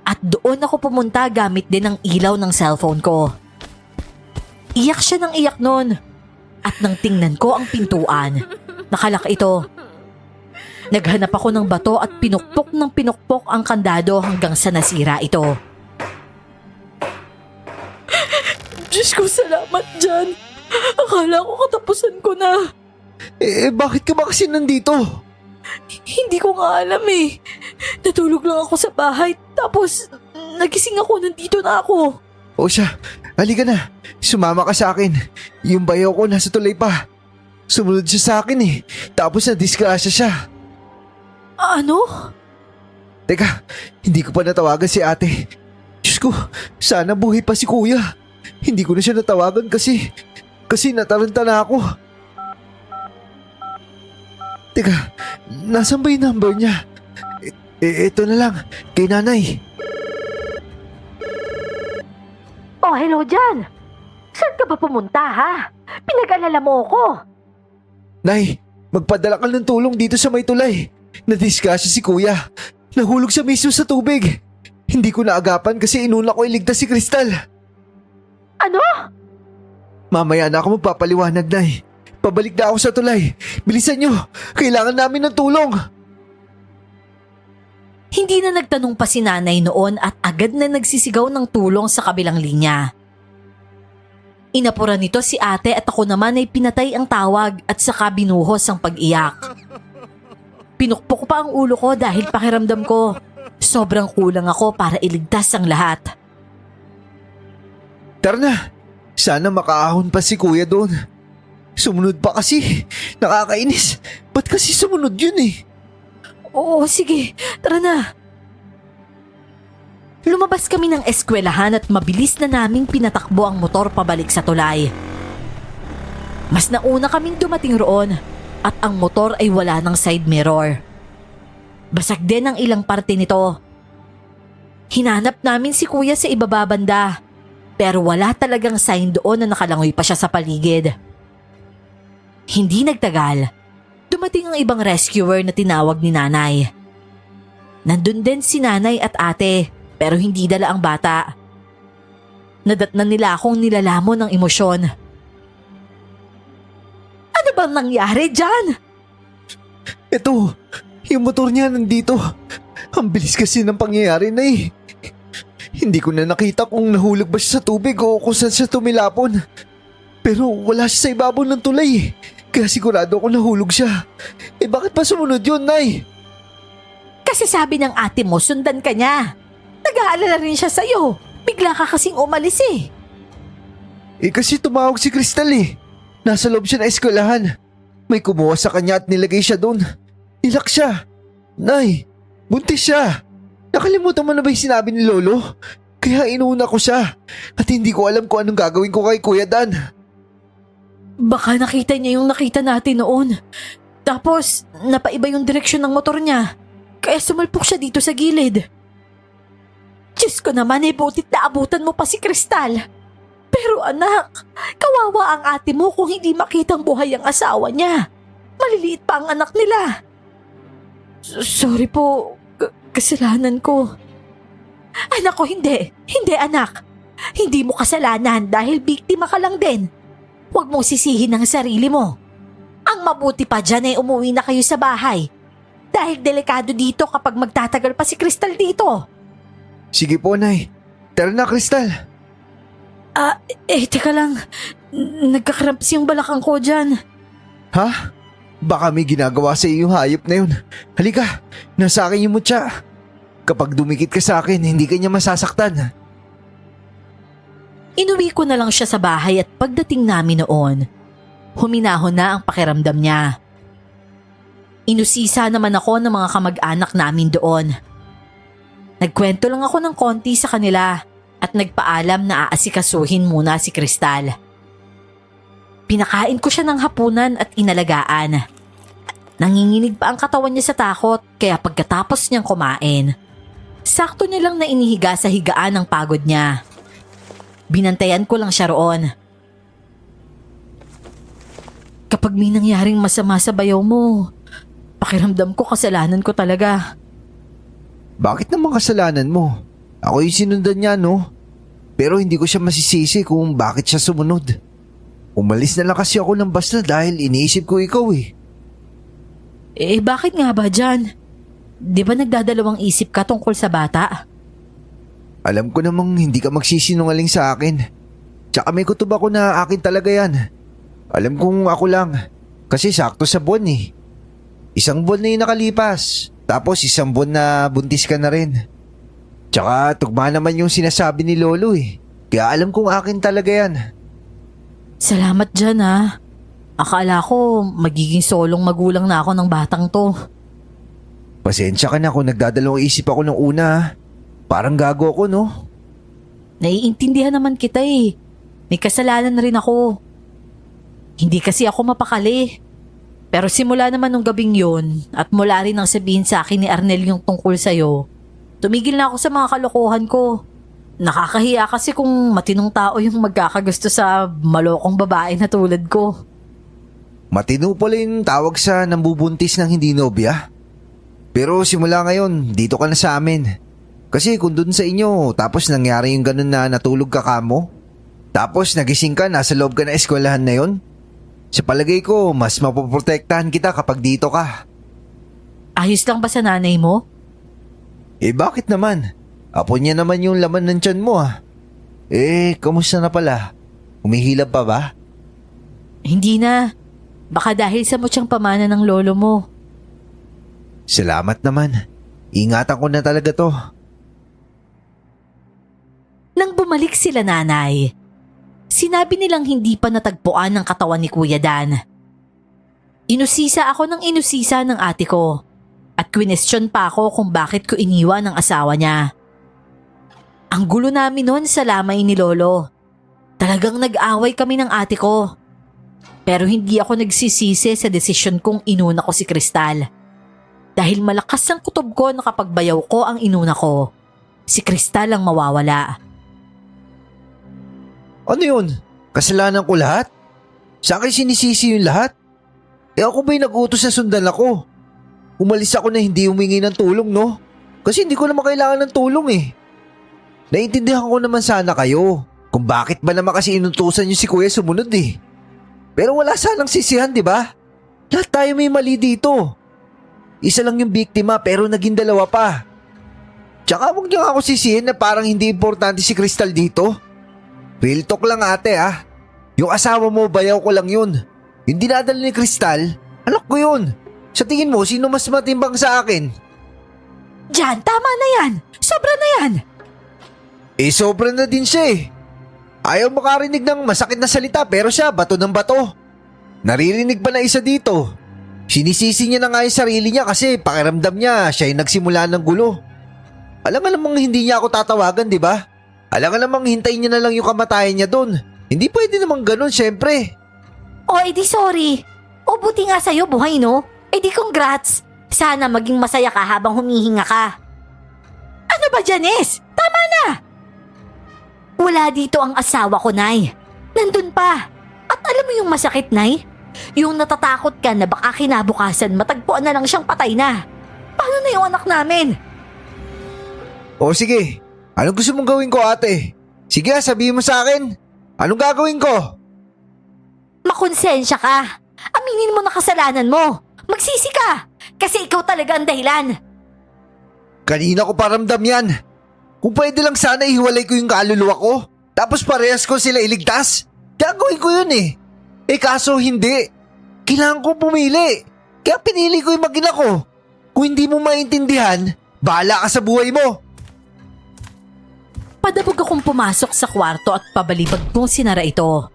At doon ako pumunta gamit din ang ilaw ng cellphone ko. Iyak siya ng iyak nun. At nang tingnan ko ang pintuan, nakalak ito. Naghanap ako ng bato at pinukpok ng pinukpok ang kandado hanggang sa nasira ito. Diyos ko, salamat dyan. Akala ko katapusan ko na. Bakit ka ba kasi nandito? Hindi ko nga alam eh. Natulog lang ako sa bahay tapos nagising ako, nandito na ako. O siya, halika na. Sumama ka sa akin. Yung bayaw ko nasa tulay pa. Sumunod siya sa akin eh. Tapos na-disgrasya siya. Ano? Teka, hindi ko pa natawagan si ate. Diyos ko, sana buhay pa si kuya. Hindi ko na siya natawagan kasi nataranta na ako. Teka, nasan ba yung number niya? Ito na lang, kay nanay. Oh, hello Jan. Saan ka ba pumunta ha? Pinag-alala mo ako. Nay, magpadala ka ng tulong dito sa may tulay. Nadisgrasya si kuya. Nahulog siya mismo sa tubig. Hindi ko naagapan kasi inuna ko iligtas si Crystal. Ano? Mamaya na ako magpapaliwanag, Nay. Pabalik na ako sa tulay. Bilisan nyo, kailangan namin ng tulong. Hindi na nagtanong pa si nanay noon at agad na nagsisigaw ng tulong sa kabilang linya. Inapura nito si ate at ako naman ay pinatay ang tawag at saka binuhos ang pag-iyak. Pinukpok pa ang ulo ko dahil pakiramdam ko sobrang kulang ako para iligtas ang lahat. Tara na, sana makaahon pa si kuya doon. Sumunod pa kasi, nakakainis. Ba't kasi sumunod yun eh? Oo, sige, tara na. Lumabas kami ng eskwelahan at mabilis na naming pinatakbo ang motor pabalik sa tulay. Mas nauna kaming dumating roon at ang motor ay wala ng side mirror. Basag din ang ilang parte nito. Hinanap namin si kuya sa ibaba banda pero wala talagang sign doon na nakalangoy pa siya sa paligid. Hindi nagtagal, dumating ang ibang rescuer na tinawag ni nanay. Nandun din si nanay at ate pero hindi dala ang bata. Nadatnan nila akong nilalamon ng emosyon. Ano bang nangyari dyan? Ito, yung motor niya nandito. Ang bilis kasi ng pangyayari na eh. Hindi ko na nakita kung nahulog ba siya sa tubig o kung saan siya tumilapon. Pero wala siya sa ibabaw ng tulay eh. Kaya sigurado ako nahulog siya. Bakit pa sumunod yun, Nay? Kasi sabi ng ate mo sundan ka niya. Nag-aalala rin siya sa'yo. Bigla ka kasing umalis eh. Kasi tumawag si Crystal eh. Nasa loob siya na eskwelahan. May kumuha sa kanya at nilagay siya doon. Nilak siya. Nay, buntis siya. Nakalimutan mo na ba yung sinabi ni Lolo? Kaya inuna ko siya. At hindi ko alam kung anong gagawin ko kay Kuya Dan. Baka nakita niya yung nakita natin noon. Tapos, napaiba yung direksyon ng motor niya. Kaya sumalpok siya dito sa gilid. Diyos ko naman butit na abutan mo pa si Crystal. Pero anak, kawawa ang ate mo kung hindi makitang buhay ang asawa niya. Maliliit pa ang anak nila. Sorry po, kasalanan ko. Anak ko, hindi. Hindi anak. Hindi mo kasalanan dahil biktima ka lang din. Huwag mong sisihin ang sarili mo. Ang mabuti pa dyan ay umuwi na kayo sa bahay. Dahil delikado dito kapag magtatagal pa si Crystal dito. Sige po, Nay. Tara na, Crystal. Teka lang. Nagkakramps yung balakang ko dyan. Ha? Baka may ginagawa sa iyo yung hayop na yun. Halika, nasa akin yung mutya. Kapag dumikit ka sa akin, hindi ka niya masasaktan. Inuwi ko na lang siya sa bahay at pagdating namin noon, huminahon na ang pakiramdam niya. Inusisa naman ako ng mga kamag-anak namin doon. Nagkwento lang ako ng konti sa kanila at nagpaalam na aasikasuhin muna si Kristal. Pinakain ko siya ng hapunan at inalagaan. Nanginginig pa ang katawan niya sa takot kaya pagkatapos niyang kumain, sakto niya lang na inihiga sa higaan ng pagod niya. Binantayan ko lang siya roon. Kapag may nangyaring masama sa bayaw mo, pakiramdam ko kasalanan ko talaga. Bakit naman kasalanan mo? Ako yung sinundan niya, no? Pero hindi ko siya masisisi kung bakit siya sumunod. Umalis na lang kasi ako ng basta dahil iniisip ko ikaw eh. Bakit nga ba dyan? Di ba nagdadalawang isip ka tungkol sa bata? Alam ko namang hindi ka magsisinungaling sa akin. Tsaka may kutob ako na akin talaga yan. Alam kong ako lang. Kasi sakto sa buwan eh. Isang buwan na yung nakalipas. Tapos isang buwan na buntis ka na rin. Tsaka tugma naman yung sinasabi ni Lolo eh. Kaya alam kong akin talaga yan. Salamat dyan ha. Akala ko magiging solong magulang na ako ng batang to. Pasensya ka na kung nagdadalawang isip ako ng una ha. Parang gago ako no? Naiintindihan naman kita eh. May kasalanan na rin ako. Hindi kasi ako mapakali. Pero simula naman nung gabing yun at mula rin ang sabihin sa akin ni Arnel yung tungkol sa'yo, tumigil na ako sa mga kalokohan ko. Nakakahiya kasi kung matinong tao yung magkakagusto sa malokong babae na tulad ko. Matino pala yung tawag sa nambubuntis ng hindi nobya. Pero simula ngayon, dito ka na sa amin. Kasi kung dun sa inyo, tapos nangyari yung ganun na natulog ka kamo, tapos nagising ka, nasa loob ka na eskwelahan na yun, sa palagay ko, mas mapoprotektahan kita kapag dito ka. Ayos lang ba sa nanay mo? Bakit naman? Apo niya naman yung laman ng tiyan mo ah. Kamusta na pala? Humihilab pa ba? Hindi na. Baka dahil sa mutsyang pamana ng lolo mo. Salamat naman. Ingatan ko na talaga to. Nang bumalik sila nanay, sinabi nilang hindi pa natagpuan ng katawan ni Kuya Dan. Inusisa ako ng inusisa ng ate ko at kwinestyon pa ako kung bakit ko iniwan ang asawa niya. Ang gulo namin noon sa lamay ni Lolo. Talagang nag-away kami ng ate ko. Pero hindi ako nagsisisi sa desisyon kong inuna ko si Kristal. Dahil malakas ang kutob ko na kapag bayaw ko ang inuna ko, si Kristal ang mawawala. Ano yun? Kasalanan ko lahat? Sa akin sinisisi yung lahat? Ako ba'y nag-utos na sundan ako? Umalis ako na hindi humingi ng tulong, no? Kasi hindi ko naman kailangan ng tulong eh. Naiintindihan ko naman sana kayo kung bakit ba naman kasi inutusan niyo si Kuya sumunod eh. Pero wala sanang sisihan, di ba? Lahat tayo may mali dito. Isa lang yung biktima pero naging dalawa pa. Tsaka huwag niyo ako sisihin na parang hindi importante si Kristal dito. Real talk lang ate ah. Yung asawa mo, bayaw ko lang yun. Yung dinadala ni Kristal, anak ko yun. Sa tingin mo, sino mas matimbang sa akin? Jan, tama na yan! Sobra na yan! Sobra na din siya eh. Ayaw makarinig ng masakit na salita pero siya bato ng bato. Naririnig pa na isa dito. Sinisisi niya na nga yung sarili niya kasi pakiramdam niya siya yung nagsimula ng gulo. Alam nga namang hindi niya ako tatawagan, di ba? Alam nga namang hintayin niya na lang yung kamatayan niya doon. Hindi pwede namang ganun, syempre. Edi sorry. Buti nga sa'yo, buhay no? Edi congrats. Sana maging masaya ka habang humihinga ka. Ano ba, Janice? Tama na! Wala dito ang asawa ko, Nay. Nandun pa. At alam mo yung masakit, Nay? Yung natatakot ka na baka kinabukasan matagpuan na lang siyang patay na. Paano na yung anak namin? O sige, anong gusto mong gawin ko ate? Sige, sabihin mo sa akin. Anong gagawin ko? Makonsensya ka. Aminin mo na kasalanan mo. Magsisi ka. Kasi ikaw talaga ang dahilan. Kanina ko paramdam yan. Kung pwede lang sana ihiwalay ko yung kaluluwa ko. Tapos parehas ko sila iligtas. Gagawin ko yun eh. Kaso hindi. Kailangan ko pumili. Kaya pinili ko yung mag-ina ko. Kung hindi mo maintindihan, bahala ka sa buhay mo. Padabog akong pumasok sa kwarto at pabalibag kong sinara ito.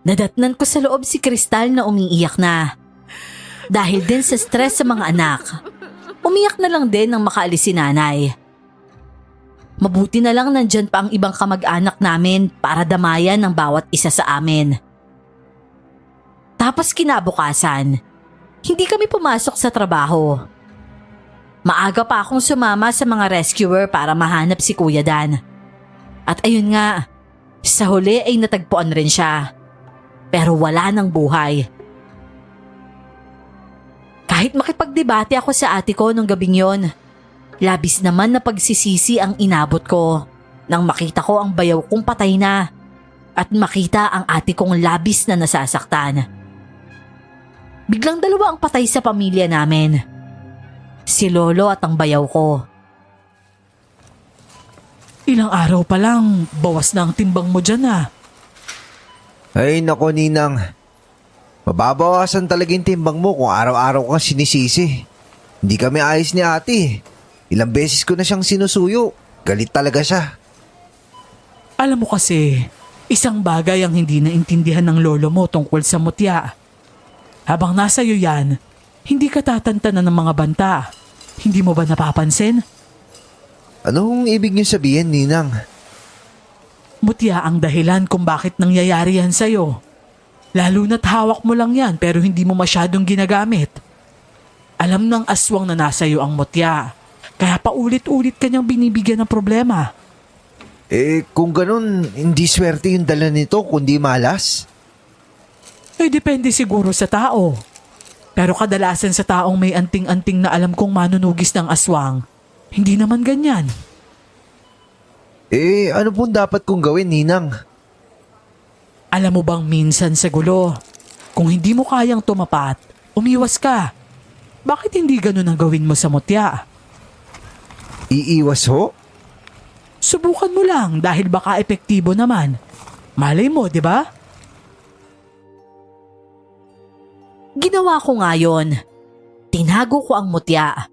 Nadatnan ko sa loob si Kristal na umiiyak na. Dahil din sa stress sa mga anak, umiyak na lang din nang makaalis si nanay. Mabuti na lang nandyan pa ang ibang kamag-anak namin para damayan ng bawat isa sa amin. Tapos kinabukasan, hindi kami pumasok sa trabaho. Maaga pa akong sumama sa mga rescuer para mahanap si Kuya Dan. At ayun nga, sa huli ay natagpuan rin siya. Pero wala nang buhay. Kahit makipagdebate ako sa ate ko nung gabing yon, labis naman na pagsisisi ang inabot ko nang makita ko ang bayaw kong patay na at makita ang ate kong labis na nasasaktan. Biglang dalawa ang patay sa pamilya namin. Si Lolo at ang bayaw ko. Ilang araw pa lang, bawas na ang timbang mo dyan ah. Ay nako Ninang, mababawasan talaga yung timbang mo kung araw-araw kang sinisisi. Hindi kami ayos ni ate. Ilang beses ko na siyang sinusuyo. Galit talaga siya. Alam mo kasi, isang bagay ang hindi naintindihan ng lolo mo tungkol sa mutya. Habang nasa iyo yan, hindi ka tatantanan ng mga banta. Hindi mo ba napapansin? Anong ibig niyo sabihin, Ninang? Mutya ang dahilan kung bakit nangyayari yan sa'yo. Lalo na't hawak mo lang yan pero hindi mo masyadong ginagamit. Alam ng aswang na nasa iyo ang mutya. Kaya paulit-ulit kanyang binibigyan ng problema. Kung ganun, hindi swerte yung dala nito kundi malas. Depende siguro sa tao. Pero kadalasan sa taong may anting-anting na alam kong manunugis ng aswang, hindi naman ganyan. Ano pong dapat kong gawin, Ninang? Alam mo bang minsan sa gulo, kung hindi mo kayang tumapat, umiwas ka. Bakit hindi ganun ang gawin mo sa mutya? Iiwas ho? Subukan mo lang dahil baka epektibo naman. Malay mo, di ba? Ginawa ko nga yun. Tinago ko ang mutya.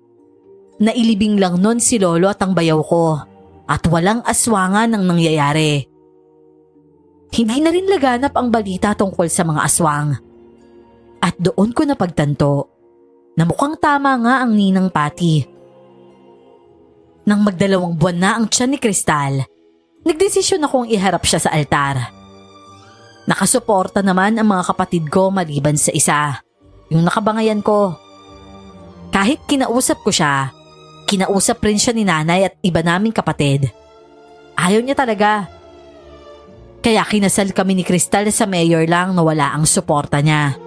Nailibing lang nun si Lolo at ang bayaw ko at walang aswangan ang nangyayari. Hindi na rin laganap ang balita tungkol sa mga aswang. At doon ko napagtanto na mukhang tama nga ang ninang Pati. Nang magdalawang buwan na ang tiyan ni Kristal, nagdesisyon akong iharap siya sa altar. Nakasuporta naman ang mga kapatid ko maliban sa isa, yung nakabangayan ko. Kahit kinausap ko siya, kinausap rin siya ni nanay at iba naming kapatid. Ayaw niya talaga. Kaya kinasal kami ni Kristal sa mayor lang na wala ang suporta niya.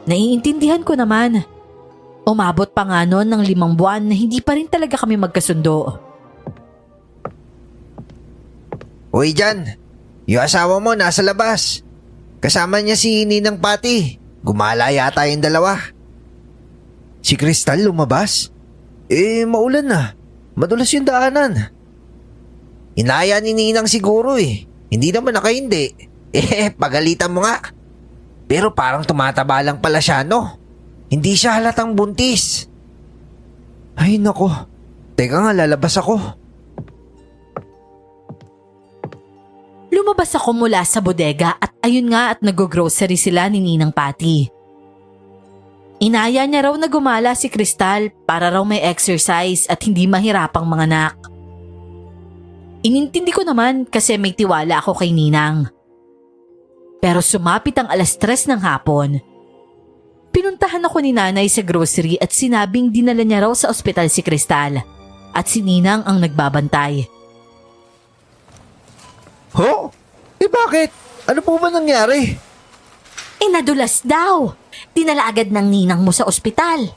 Naiintindihan ko naman. Umabot pa nga noon ng 5 buwan na hindi pa rin talaga kami magkasundo. Uy dyan, yung asawa mo nasa labas. Kasama niya si Ninang Pati. Gumala yata yung dalawa. Si Kristal lumabas? Maulan na. Madulas yung daanan. Inaya ni Ninang siguro eh. Hindi naman nakahindi. Pagalitan mo nga. Pero parang tumataba lang pala siya, no? Hindi siya halatang buntis. Ay nako. Teka nga, lalabas ako. Lumabas ako mula sa bodega at ayun nga at nag-grocery sila ni Ninang Pati. Inaya niya raw na gumala si Kristal para raw may exercise at hindi mahirapang manganak. Inintindi ko naman kasi may tiwala ako kay Ninang. Pero sumapit ang 3:00 ng hapon. Pinuntahan ako ni nanay sa grocery at sinabing dinala niya raw sa ospital si Kristal at si Ninang ang nagbabantay. Ho? Bakit? Ano po ba nangyari? Nadulas daw. Dinala agad ng ninang mo sa ospital.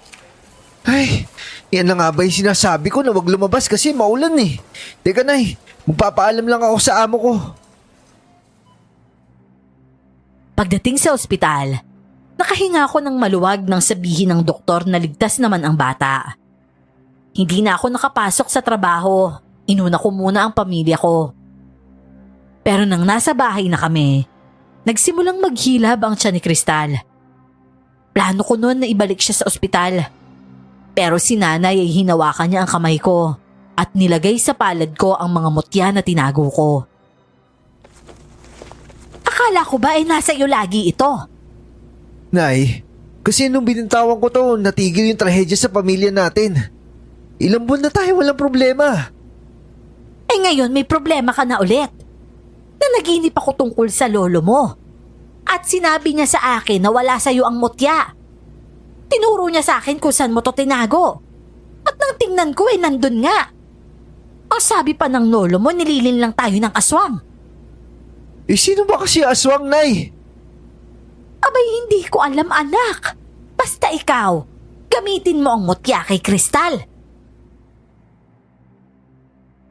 Ay, yan na nga ba yung sinasabi ko na wag lumabas kasi maulan eh. Teka nay, magpapaalam lang ako sa amo ko. Pagdating sa ospital, nakahinga ako ng maluwag nang sabihin ng doktor na ligtas naman ang bata. Hindi na ako nakapasok sa trabaho. Inuna ko muna ang pamilya ko. Pero nang nasa bahay na kami, nagsimulang maghilab ang tiyan ni Kristal. Plano ko noon na ibalik siya sa ospital. Pero si nanay ay hinawakan niya ang kamay ko at nilagay sa palad ko ang mga mutya na tinago ko. Akala ko ba ay nasa iyo lagi ito? Nay, kasi nung binintawan ko to, natigil yung trahedya sa pamilya natin. Ilang buwan na tayo walang problema. Eh ngayon may problema ka na ulit. Nanaginip ako tungkol sa lolo mo. At sinabi niya sa akin na wala sa iyo ang mutya. Tinuro niya sa akin kung saan mo to tinago. At nang tingnan ko nandun nga. Ang sabi pa ng lolo mo, nililin lang tayo ng aswang. Eh sino ba kasi aswang, Nay? Abay hindi ko alam anak. Basta ikaw, gamitin mo ang mutya kay Kristal.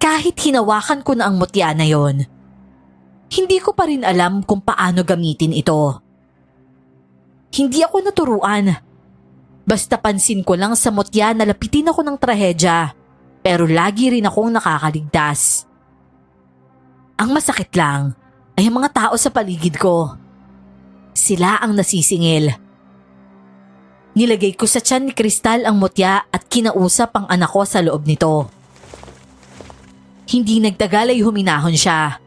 Kahit hinawakan ko na ang mutya na yon, hindi ko pa rin alam kung paano gamitin ito. Hindi ako naturuan. Basta pansin ko lang sa mutya na lapitin ako ng trahedya, pero lagi rin akong nakakaligtas. Ang masakit lang ay ang mga tao sa paligid ko. Sila ang nasisingil. Nilagay ko sa tiyan ni Kristal ang mutya at kinausap ang anak ko sa loob nito. Hindi nagtagal ay huminahon siya.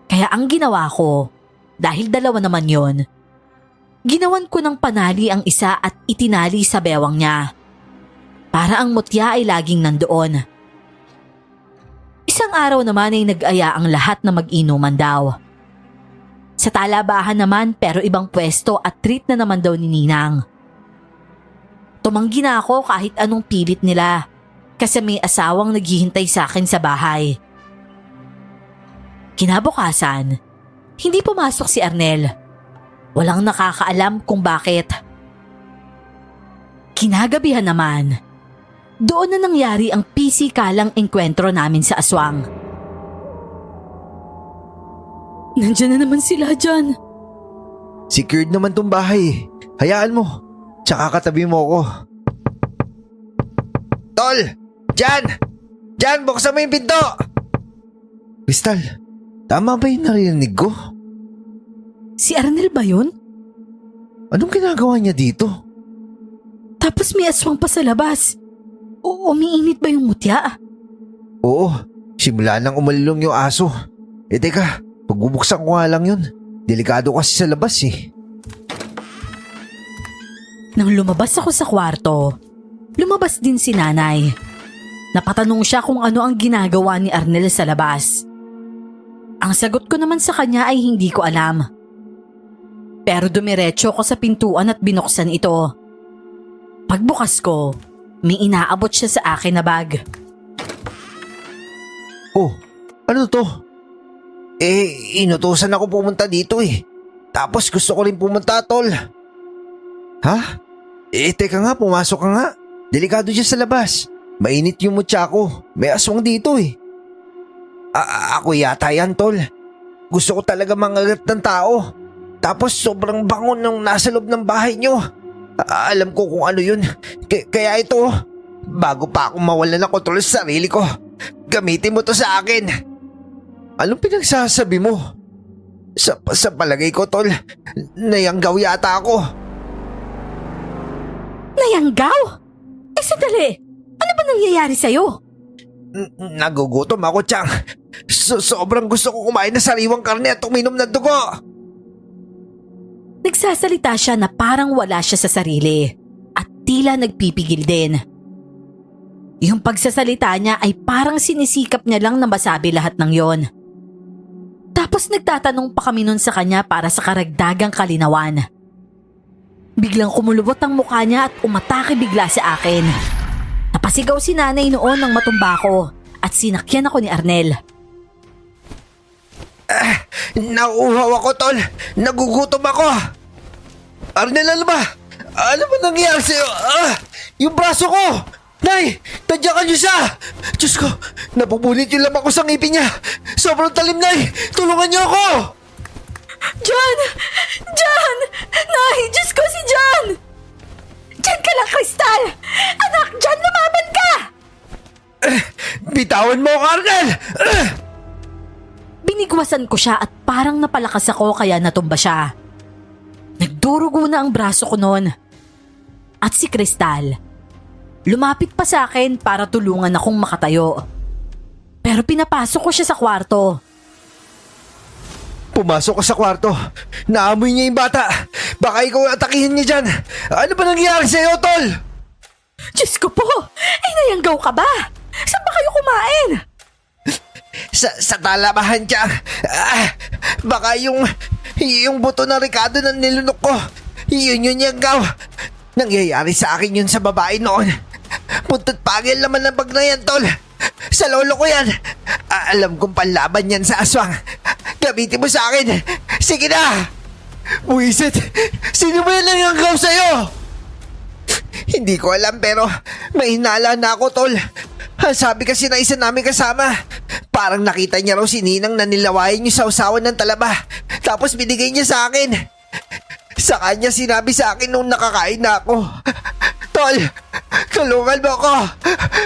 Kaya ang ginawa ko, dahil dalawa naman yon, ginawan ko ng panali ang isa at itinali sa bewang niya. Para ang mutya ay laging nandoon. Isang araw naman ay nag-aya ang lahat na mag-inuman daw. Sa talabahan naman pero ibang pwesto at treat na naman daw ni Ninang. Tumanggi na ako kahit anong pilit nila kasi may asawang naghihintay sa akin sa bahay. Kinabukasan, hindi pumasok si Arnel. Walang nakakaalam kung bakit. Kinagabihan naman, doon na nangyari ang pisikalang engkwentro namin sa aswang. Nandiyan na naman sila dyan. Secured naman tong bahay. Hayaan mo. Tsaka katabi mo ako. Tol! Diyan! Diyan! Buksan mo yung pinto! Kristal, tama ba yung narinig ko? Si Arnel ba yun? Anong ginagawa niya dito? Tapos may aswang pa sa labas. Umiinit ba yung mutya? Oo, simula nang umalilong yung aso. Eh teka, pagbubuksan ko nga lang yun. Delikado kasi sa labas eh. Nang lumabas ako sa kwarto, lumabas din si nanay. Napatanong siya kung ano ang ginagawa ni Arnel sa labas. Ang sagot ko naman sa kanya ay hindi ko alam. Pero dumiretso ko sa pintuan at binuksan ito. Pagbukas ko, may inaabot siya sa akin na bag. Oh, ano to? Eh, inutusan ako pumunta dito eh. Tapos gusto ko rin pumunta, tol. Ha? Eh, teka nga, pumasok ka nga. Delikado dyan sa labas. Mainit yung mutya ko. May aswang dito eh. Ako yata yan, tol. Gusto ko talaga mangagat ng tao. Tapos sobrang bangon ng nasa loob ng bahay nyo. Alam ko kung ano yun. Kaya ito, bago pa ako mawalan ng kontrol sa sarili ko, gamitin mo to sa akin. Anong pinagsasabi mo? Sa palagay ko, tol, nayanggaw yata ako. Nayanggaw? Eh sandali, ano ba nangyayari sa'yo? Nagugutom ako, Chang. Sobrang gusto ko kumain ng sariwang karne at uminom ng dugo. Nagsasalita siya na parang wala siya sa sarili at tila nagpipigil din. Yung pagsasalita niya ay parang sinisikap niya lang na masabi lahat ng yon. Tapos nagtatanong pa kami nun sa kanya para sa karagdagang kalinawan. Biglang kumulubot ang mukha niya at umatake bigla sa akin. Napasigaw si nanay noon nang matumba ko at sinakyan ako ni Arnel. Nauuhaw ako, tol. Nagugutom ako. Arnel, ano ba? Ano ba nangyayari sa'yo? Yung braso ko! Nay! Tadyakan niyo siya! Diyos ko! Napupunit yung lamang ko sa ngipin niya! Sobrang talim, Nay! Tulungan niyo ako! John! John! Nay! Diyos ko si John! Diyan ka lang, Kristal! Anak, John, lumaban ka! Bitawan mo ako, Arnel! Binigwasan ko siya at parang napalakas ako kaya natumba siya. Nagdurugo na ang braso ko noon. at si Kristal. Lumapit pa sa akin para tulungan akong makatayo. Pero pinapasok ko siya sa kwarto. Pumasok ka sa kwarto. Naamoy niya yung bata. Baka ikaw atakihin niya dyan. Ano ba nangyari sa'yo, tol? Diyos ko po! Ay, nayanggaw ka ba? Saan ba kayo kumain? Sa talabahan siya. Baka yung buto ng Ricardo na nilunok ko. Yun yung gaw. Nangyayari sa akin yun sa babae noon. Puntot pagil naman ng bag na yan, tol. Sa lolo ko yan. Alam kong panlaban yan sa aswang. Gamitin mo sa akin. Sige na. Buisit. Sino ba yan nangyayanggaw sa'yo? Hindi ko alam pero may hinala na ako, tol. Sabi kasi na isa namin kasama. Parang nakita niya raw si Ninang na nilawayan yung sausawan ng talaba. Tapos binigay niya sa akin. Sa kanya sinabi sa akin nung nakakain na ako. Tol, tulungan mo ako.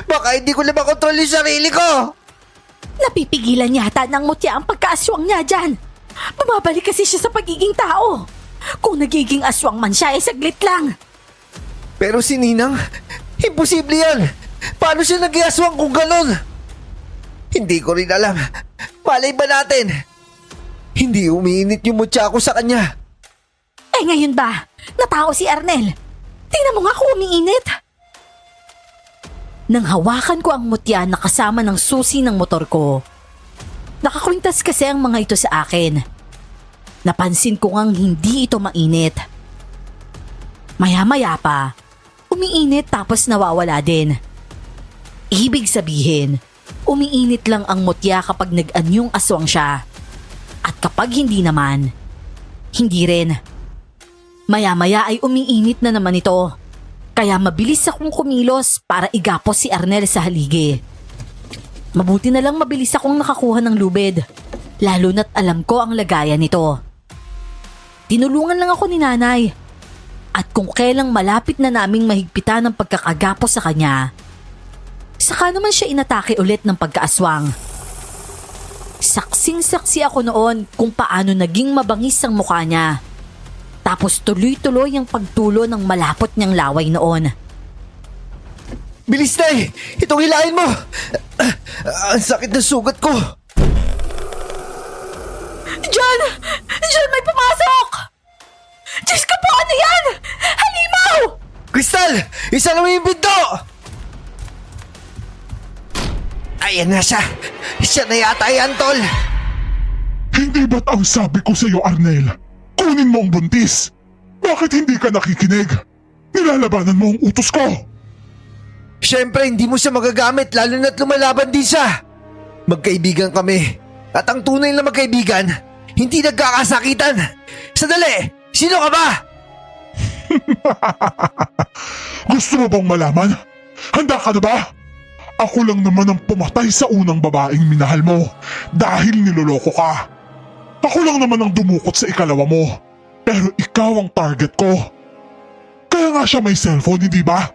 Baka hindi ko na makontrol yung sarili ko. Napipigilan yata ng mutya ang pagkaaswang niya dyan. Bumabalik kasi siya sa pagiging tao. Kung nagiging aswang man siya ay saglit lang. Pero si Ninang, imposible yan. Paano siya nag-iaswang kung ganon? Hindi ko rin alam. Malay ba natin? Hindi umiinit yung mutya ko sa kanya. Eh ngayon ba? Natao si Arnel. Tingnan mo nga kung umiinit. Nang hawakan ko ang mutya na kasama ng susi ng motor ko, nakakwintas kasi ang mga ito sa akin. Napansin ko ngang hindi ito mainit. Maya-maya pa, umiinit tapos nawawala din. Ibig sabihin, umiinit lang ang mutya kapag nag-anyong aswang siya. At kapag hindi naman, hindi rin. Maya-maya ay umiinit na naman ito. Kaya mabilis akong kumilos para igapos si Arnel sa haligi. Mabuti na lang mabilis akong nakakuha ng lubid. Lalo na't alam ko ang lagayan nito. Tinulungan lang ako ni nanay. At kung kailang malapit na naming mahigpitan ang pagkakagapos sa kanya, saka naman siya inatake ulit ng pagkaaswang. Saksing-saksi ako noon kung paano naging mabangis ang mukha niya. Tapos tuloy-tuloy ang pagtulo ng malapot niyang laway noon. Bilis na eh! Itong hilahin mo! Ang sakit ng sugat ko! John! John, may pumasok! Diyos ko po, ano yan? Halimaw! Kristal! Isa na mo yung pinto! Ayan na siya! Siya na yata yan, tol! Hindi ba't ang sabi ko sa'yo, Arnel? Kunin mo ang buntis! Bakit hindi ka nakikinig? Nilalabanan mo ang utos ko! Siyempre, hindi mo siya magagamit lalo na't lumalaban din siya. Magkaibigan kami. At ang tunay na magkaibigan, hindi nagkakasakitan. Sandali! Sino ka ba? Gusto mo bang malaman? Handa ka na ba? Ako lang naman ang pumatay sa unang babaeng minahal mo dahil niloloko ka. Ako lang naman ang dumukot sa ikalawa mo. Pero ikaw ang target ko. Kaya nga siya may cellphone, hindi ba?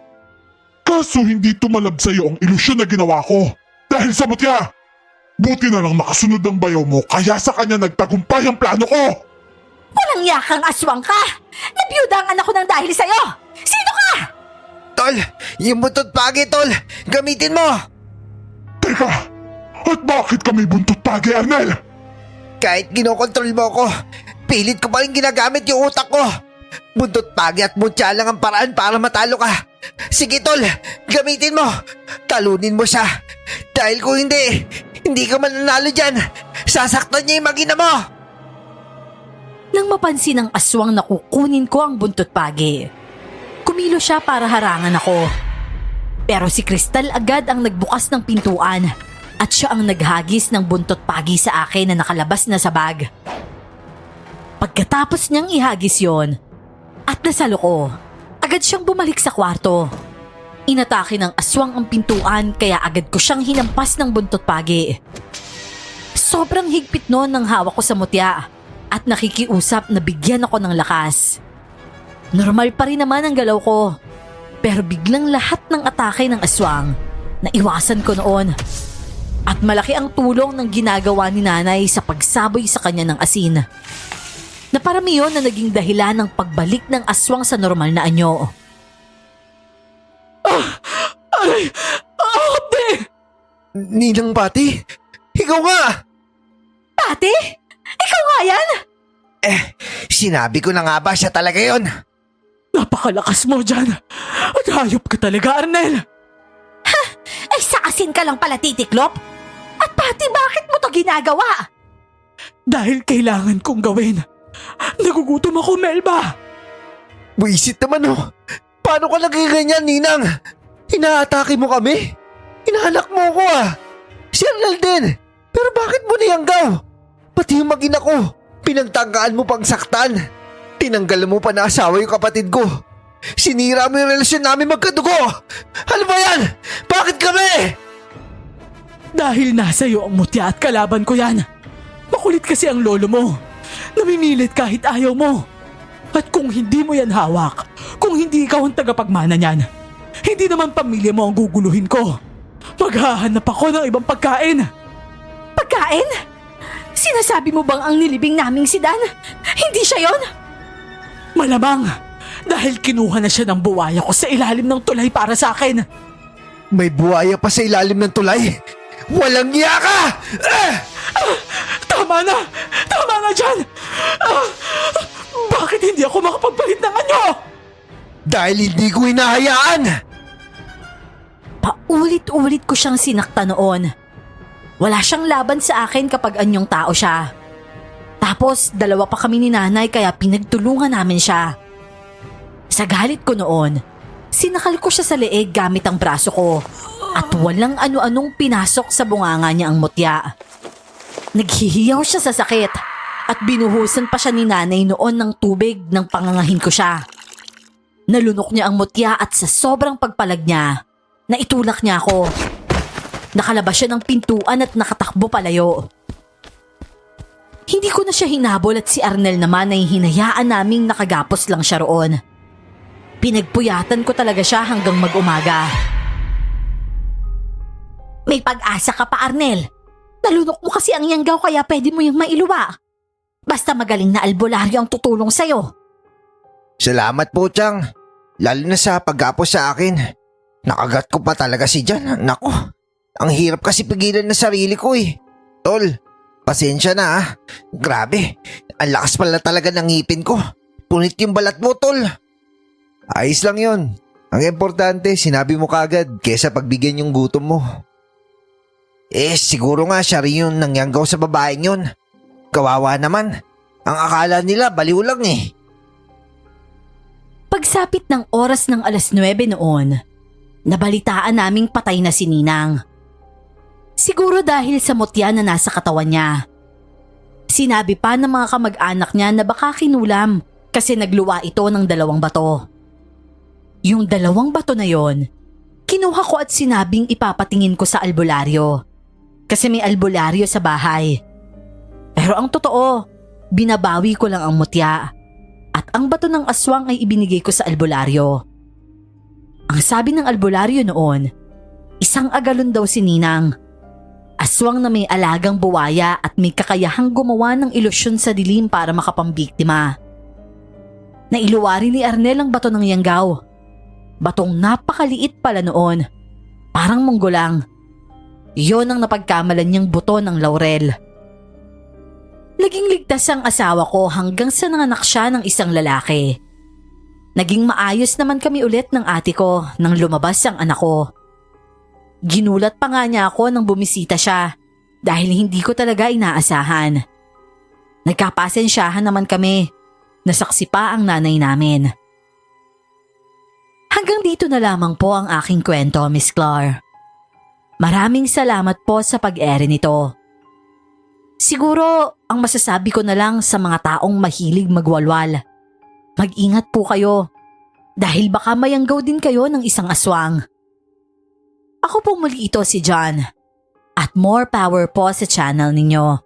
Kaso hindi tumalab sa'yo ang ilusyon na ginawa ko dahil sa mutya. Buti na lang nakasunod ang bayaw mo kaya sa kanya nagtagumpay ang plano ko. Walang yakang aswang ka! Nabiyuda ang anak ko ng dahil sa'yo! Sino ka? Tol! Yung buntot pagi, tol! Gamitin mo! Teka, at bakit kami buntot pagi, Arnel? Kahit ginokontrol mo ko, pilit ko pa rin ginagamit yung utak ko. Buntot pagi at mutya lang ang paraan para matalo ka. Sige, tol! Gamitin mo! Talunin mo siya! Dahil kung hindi ka mananalo dyan, sasaktan niya yung magina mo! Nang mapansin ng aswang na kukunin ko ang buntot pagi, kumilo siya para harangan ako. Pero si Kristal agad ang nagbukas ng pintuan at siya ang naghagis ng buntot pagi sa akin na nakalabas na sa bag. Pagkatapos niyang ihagis yon at nasalo ko, agad siyang bumalik sa kwarto. Inatake ng aswang ang pintuan kaya agad ko siyang hinampas ng buntot pagi. Sobrang higpit noon ng hawak ko sa mutya at nakikiusap na bigyan ako ng lakas. Normal pa rin naman ang galaw ko. Pero biglang lahat ng atake ng aswang naiwasan ko noon. At malaki ang tulong ng ginagawa ni nanay sa pagsaboy sa kanya ng asin. Naparami yun na naging dahilan ng pagbalik ng aswang sa normal na anyo. Aray! Hapde! Ninang Pati, ikaw nga! Pati? Ikaw nga yan? Sinabi ko na nga ba siya talaga yon? Napakalakas mo dyan. At hayop ka talaga, Arnel. Ay sa asin ka lang pala titiklop? At Pati, bakit mo to ginagawa? Dahil kailangan kong gawin. Nagugutom ako, Melba. Buisit naman oh. Paano ka naging ganyan, Ninang? Inaatake mo kami? Inahanak mo ako ah. Si Arnel din. Pero bakit mo niyanggaw? Pati yung mag-ina ko. Pinagtangkaan mo pang saktan. Tinanggal mo pa na asawa yung kapatid ko. Sinira mo yung relasyon namin magkadugo. Ano ba yan? Bakit kami? Dahil nasa iyo ang mutya at kalaban ko yan. Makulit kasi ang lolo mo. Namimilit kahit ayaw mo. At kung hindi mo yan hawak, kung hindi ikaw ang tagapagmana niyan, hindi naman pamilya mo ang guguluhin ko. Maghahanap ako ng ibang pagkain. Pagkain? Sinasabi mo bang ang nilibing naming si Dan? Hindi siya yon? Malamang, dahil kinuha na siya ng buwaya ko sa ilalim ng tulay para sa akin. May buhaya pa sa ilalim ng tulay. Walang iya ka! Tama na! Tama na dyan! Bakit hindi ako makapagpalit ng anyo? Dahil hindi ko hinahayaan! Paulit-ulit ko siyang sinakta noon. Wala siyang laban sa akin kapag anyong tao siya. Tapos, 2 pa kami ni nanay kaya pinagtulungan namin siya. Sa galit ko noon, sinakal ko siya sa leeg gamit ang braso ko at walang ano-anong pinasok sa bunganga niya ang mutya. Naghihiyaw siya sa sakit at binuhusan pa siya ni nanay noon ng tubig nang pangangahin ko siya. Nalunok niya ang mutya at sa sobrang pagpalag niya, naitulak niya ako. Nakalabas siya ng pintuan at nakatakbo palayo. Hindi ko na siya hinabol at si Arnel naman ay hinayaan naming nakagapos lang siya roon. Pinagpuyatan ko talaga siya hanggang mag-umaga. May pag-asa ka pa, Arnel. Nalunok mo kasi ang yanggaw kaya pwede mo yung mailuwa. Basta magaling na albularyo ang tutulong sa'yo. Salamat po, Chang. Lalo na sa paggapos sa akin. Nakagat ko pa talaga si Jan. Nako, ang hirap kasi pigilan na sarili ko eh. Tol, pasensya na ah. Grabe, ang lakas pala talaga ng ngipin ko. Punit yung balat mo, Tol. Ayos lang yun. Ang importante, sinabi mo kagad kesa pagbigyan yung gutom mo. Siguro nga siya rin yung nangyanggaw sa babaeng yun. Kawawa naman. Ang akala nila baliw lang eh. Pagsapit ng oras ng 9:00 noon, nabalitaan naming patay na si Ninang. Siguro dahil sa mutya na nasa katawan niya. Sinabi pa ng mga kamag-anak niya na baka kinulam kasi nagluwa ito ng 2 bato. Yung 2 bato na yon, kinuha ko at sinabing ipapatingin ko sa albularyo. Kasi may albularyo sa bahay. Pero ang totoo, binabawi ko lang ang mutya. At ang bato ng aswang ay ibinigay ko sa albularyo. Ang sabi ng albularyo noon, 1 agalon daw si Ninang. Aswang na may alagang buwaya at may kakayahang gumawa ng ilusyon sa dilim para makapambiktima. Nailuwari ni Arnel ang bato ng yanggaw. Batong napakaliit pala noon. Parang munggo lang. Yon ang napagkamalan niyang buto ng laurel. Naging ligtas ang asawa ko hanggang sa nanganak siya ng isang lalaki. Naging maayos naman kami ulit ng ate ko nang lumabas ang anak ko. Ginulat pa nga niya ako nang bumisita siya dahil hindi ko talaga inaasahan. Nagkapasensyahan naman kami. Nasaksi pa ang nanay namin. Hanggang dito na lamang po ang aking kwento, Miss Clar. Maraming salamat po sa pag-ere nito. Siguro, ang masasabi ko na lang sa mga taong mahilig magwalwal. Mag-ingat po kayo dahil baka mayanggaw din kayo ng isang aswang. Ako po muli ito si John at more power po sa channel ninyo.